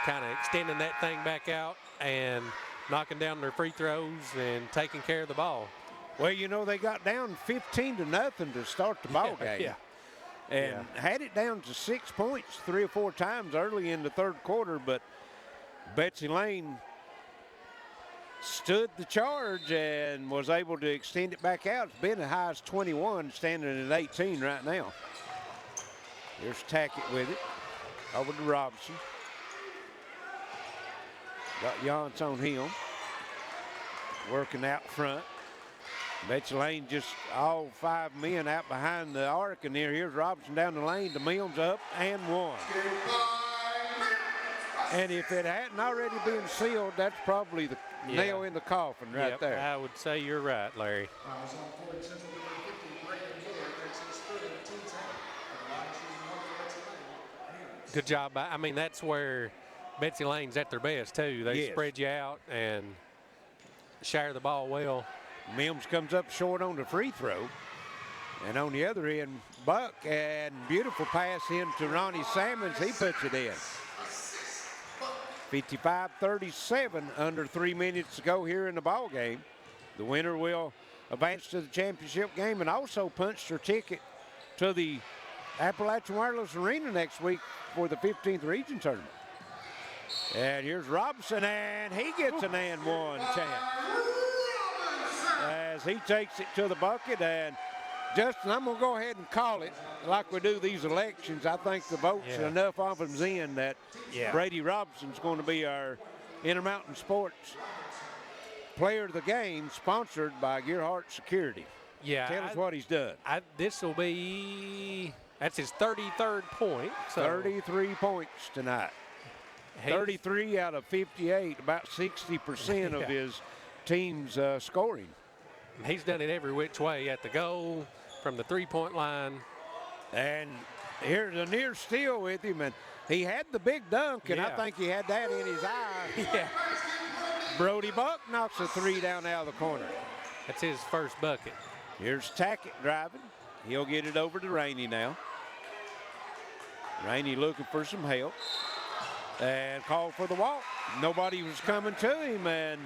kind of extending that thing back out and knocking down their free throws and taking care of the ball. Well, you know, they got down 15-0 to start the ball game. And had it down to 6 points 3 or 4 times early in the third quarter, but Betsy Layne stood the charge and was able to extend it back out. It's been as high as 21, standing at 18 right now. Here's Tackett with it. Over to Robinson. Got Yance on him. Working out front. Betsy Layne just all 5 men out behind the arc. And here's Robinson down the lane. The Mills up and one. And if it hadn't already been sealed, that's probably the nail in the coffin right there. I would say you're right, Larry. Good job. I mean, that's where Betsy Layne's at their best, too. They spread you out and share the ball well. Mims comes up short on the free throw. And on the other end, Buck, and beautiful pass into Ronnie Salmons. He puts it in. 55-37, under 3 minutes to go here in the ball game. The winner will advance to the championship game and also punch their ticket to the Appalachian Wireless Arena next week for the 15th region tournament. And here's Robinson, and he gets an and one chance as he takes it to the bucket. And Justin, I'm going to go ahead and call it like we do these elections. I think the votes, enough of them's in that Brady Robinson's going to be our Intermountain Sports Player of the Game, sponsored by Gearheart Security. Yeah. Tell us what he's done. This will be, that's his 33rd point. So 33 points tonight. 33 out of 58, about 60% of his team's scoring. He's done it every which way, at the goal, from the three-point line. And here's a near steal with him, and he had the big dunk, and I think he had that in his eye. Brody Buck knocks a three down out of the corner. That's his first bucket. Here's Tackett driving. He'll get it over to Rainey now. Rainey looking for some help. And called for the walk. Nobody was coming to him, and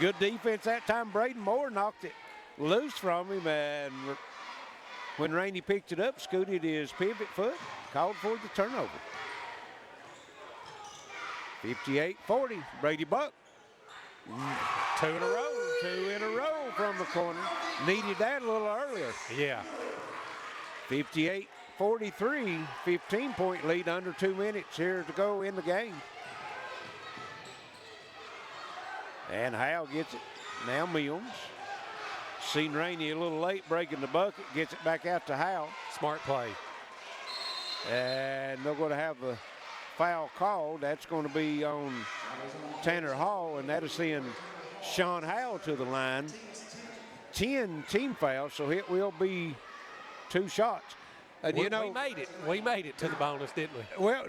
good defense that time. Braden Moore knocked it loose from him, and when Rainey picked it up, scooted his pivot foot, called for the turnover. 58-40, Brady Buck. Two in a row. Two in a row from the corner. Needed that a little earlier. Yeah. 58-43, 15-point lead, under 2 minutes here to go in the game. And Howell gets it. Now Mills. Seen Rainey a little late breaking the bucket. Gets it back out to Howell. Smart play. And they're going to have a foul called. That's going to be on Tanner Hall, and that is send Sean Howell to the line. 10 team fouls, so it will be 2 shots. We made it to the bonus, didn't we? Well,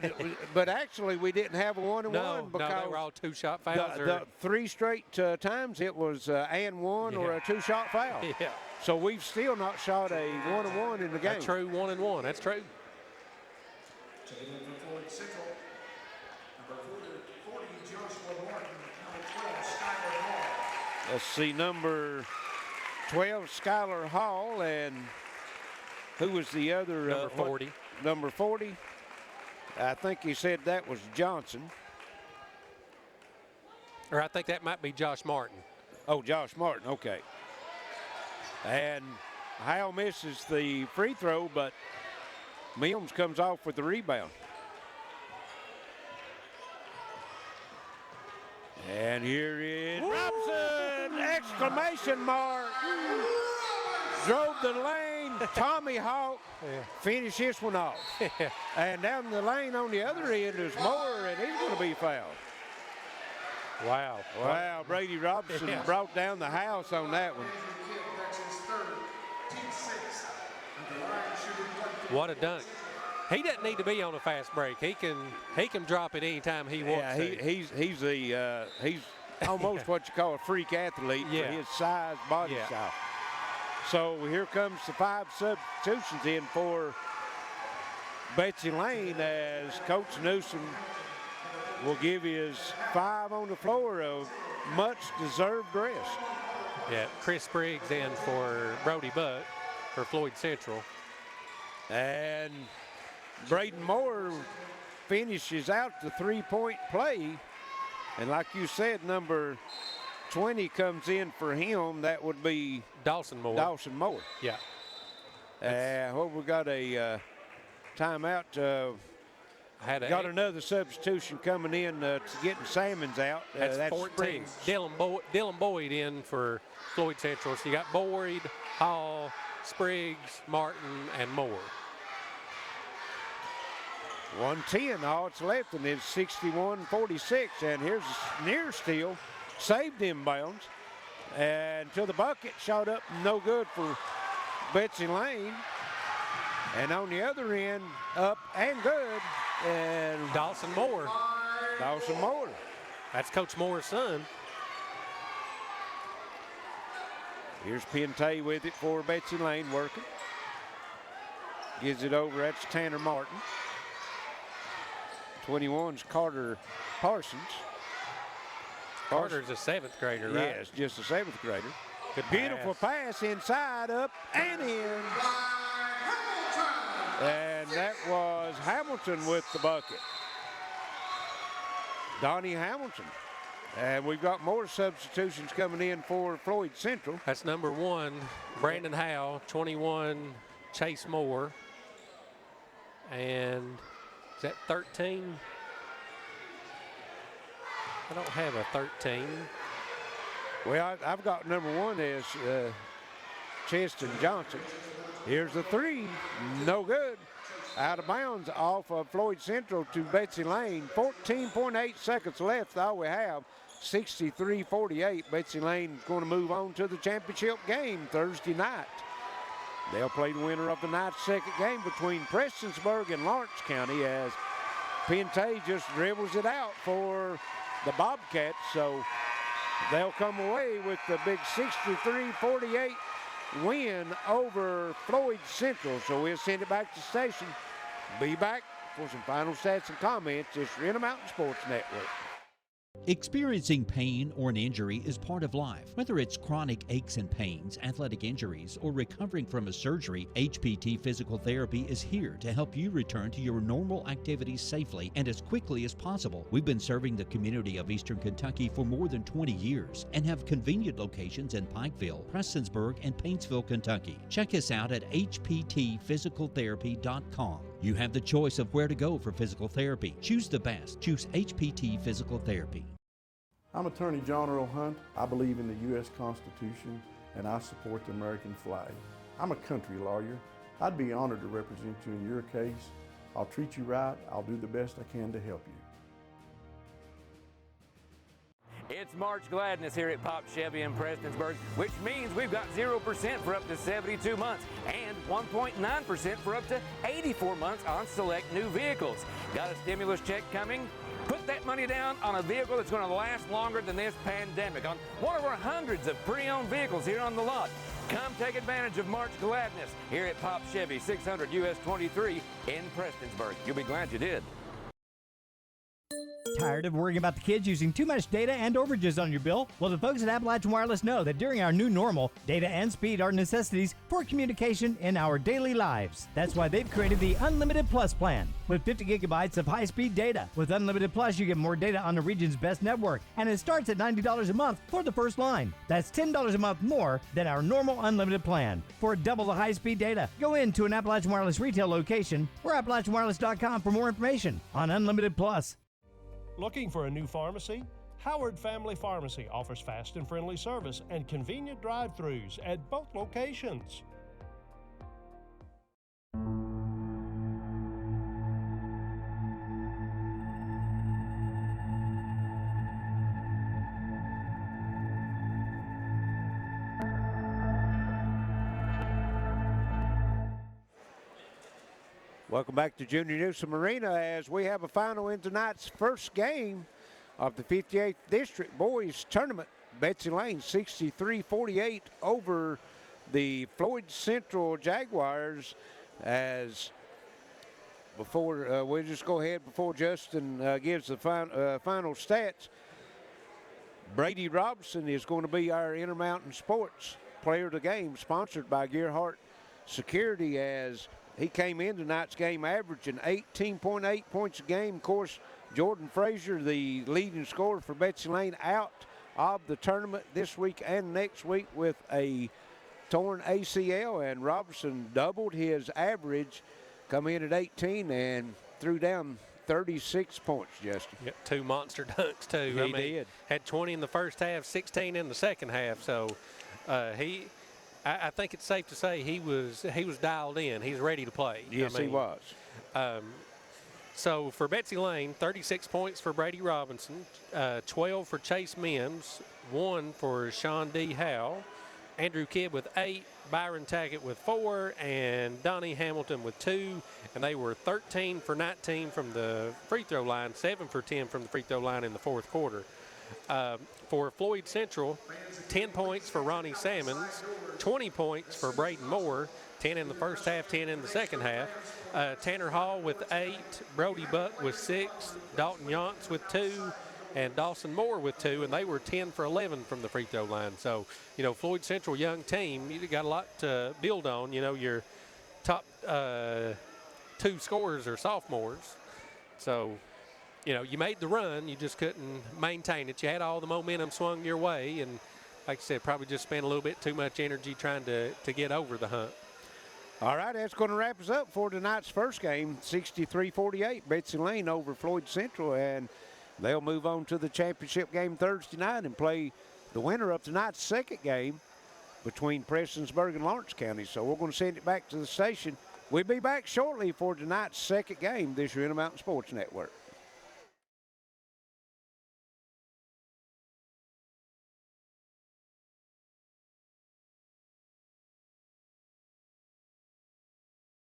but actually we didn't have a 1-and-1 because they were all 2-shot fouls. The 3 straight times it was and one or a 2-shot foul. Yeah. So we've still not shot a 1-and-1 in the game. A true 1-and-1. That's true. Let's see, number 12, Skylar Hall, and who was the other? Number 40. Number 40. I think he said that was Johnson. Or I think that might be Josh Martin. Oh, Josh Martin, okay. And Howell misses the free throw, but Mills comes off with the rebound. And here is Robinson, exclamation mark. Drove the lane, Tommy Hawk, finished this one off. And down the lane on the other end is Moore, and he's going to be fouled. Wow. Wow, Brady Robinson brought down the house on that one. What a dunk. He doesn't need to be on a fast break. He can drop it anytime he wants to. He's almost what you call a freak athlete for his size, body style. So here comes the 5 substitutions in for Betsy Layne, as Coach Newsome will give his 5 on the floor of much deserved rest. Yeah, Chris Spriggs in for Brody Buck for Floyd Central. And Braden Moore finishes out the 3-point play. And like you said, number 20 comes in for him. That would be Dawson Moore. Yeah. We got a timeout. Got another substitution coming in to getting Salmons out. That's 14. Spriggs. Dylan Boyd in for Floyd Central. So you got Boyd, Hall, Spriggs, Martin, and Moore. 110, all it's left, and it's 61-46. And here's a near steal, saved inbounds, and to the bucket, shot up, no good for Betsy Layne. And on the other end, up and good, and Dawson Moore. That's Coach Moore's son. Here's Pente with it for Betsy Layne working. Gives it over, that's Tanner Martin. 21's Carter Parsons. Carter's a 7th grader, right? Yes, just a 7th grader. Good Beautiful pass inside, up and in. And that was Hamilton with the bucket. Donnie Hamilton. And we've got more substitutions coming in for Floyd Central. That's number 1, Brandon Howe, 21, Chase Moore. And is that 13? I don't have a 13. Well, I've got number 1 is Cheston Johnson. Here's the 3, no good. Out of bounds off of Floyd Central to Betsy Layne. 14.8 seconds left, all we have. 63-48. Betsy Layne is going to move on to the championship game Thursday night. They'll play the winner of the night's second game between Prestonsburg and Lawrence County as Pente just dribbles it out for the Bobcats. So they'll come away with the big 63-48 win over Floyd Central. So we'll send it back to the station. Be back for some final stats and comments. It's your Intermountain Sports Network. Experiencing pain or an injury is part of life. Whether it's chronic aches and pains, athletic injuries, or recovering from a surgery, HPT Physical Therapy is here to help you return to your normal activities safely and as quickly as possible. We've been serving the community of Eastern Kentucky for more than 20 years and have convenient locations in Pikeville, Prestonsburg, and Paintsville, Kentucky. Check us out at hptphysicaltherapy.com. You have the choice of where to go for physical therapy. Choose the best. Choose HPT Physical Therapy. I'm Attorney John Earl Hunt. I believe in the U.S. Constitution and I support the American flag. I'm a country lawyer. I'd be honored to represent you in your case. I'll treat you right. I'll do the best I can to help you. It's March Gladness here at Pop Chevy in Prestonsburg, which means we've got 0% for up to 72 months and 1.9% for up to 84 months on select new vehicles. Got a stimulus check coming? Put that money down on a vehicle that's going to last longer than this pandemic on one of our hundreds of pre-owned vehicles here on the lot. Come take advantage of March Gladness here at Pop Chevy, 600 US 23 in Prestonsburg. You'll be glad you did. Tired of worrying about the kids using too much data and overages on your bill? Well, the folks at Appalachian Wireless know that during our new normal, data and speed are necessities for communication in our daily lives. That's why they've created the Unlimited Plus plan with 50 gigabytes of high-speed data. With Unlimited Plus, you get more data on the region's best network, and it starts at $90 a month for the first line. That's $10 a month more than our normal unlimited plan. For double the high-speed data, go into an Appalachian Wireless retail location or AppalachianWireless.com for more information on Unlimited Plus. Looking for a new pharmacy? Howard Family Pharmacy offers fast and friendly service and convenient drive-thrus at both locations. Welcome back to Jr Newsome Arena as we have a final in tonight's first game of the 58th District Boys Tournament. Betsy Layne 63-48 over the Floyd Central Jaguars. As before, we'll just go ahead before Justin gives the final stats. Brady Robinson is going to be our Intermountain Sports Player of the Game, sponsored by Gearheart Security, as he came in tonight's game averaging 18.8 points a game. Of course, Jordan Frazier, the leading scorer for Betsy Layne, out of the tournament this week and next week with a torn ACL, and Robinson doubled his average, come in at 18 and threw down 36 points, Justin. Yep, 2 monster dunks, too. He did. Had 20 in the first half, 16 in the second half. So I think it's safe to say he was dialed in. He's ready to play. Yes, he was. So for Betsy Layne, 36 points for Brady Robinson, 12 for Chase Mims, 1 for Sean D. Howe, Andrew Kidd with 8, Byron Tackett with 4, and Donnie Hamilton with 2. And they were 13 for 19 from the free throw line, 7 for 10 from the free throw line in the fourth quarter. For Floyd Central, 10 points for Ronnie Sammons, 20 points for Braden Moore, 10 in the first half, 10 in the second half. Tanner Hall with 8, Brody Buck with 6, Dalton Yonts with 2, and Dawson Moore with 2, and they were 10 for 11 from the free throw line. So, Floyd Central, young team, you got a lot to build on. Your top 2 scorers are sophomores. So, you made the run, you just couldn't maintain it. You had all the momentum swung your way, and like I said, probably just spent a little bit too much energy trying to get over the hump. All right, that's going to wrap us up for tonight's first game, 63-48, Betsy Layne over Floyd Central, and they'll move on to the championship game Thursday night and play the winner of tonight's second game between Prestonsburg and Lawrence County. So we're going to send it back to the station. We'll be back shortly for tonight's second game this year in the Mountain Sports Network.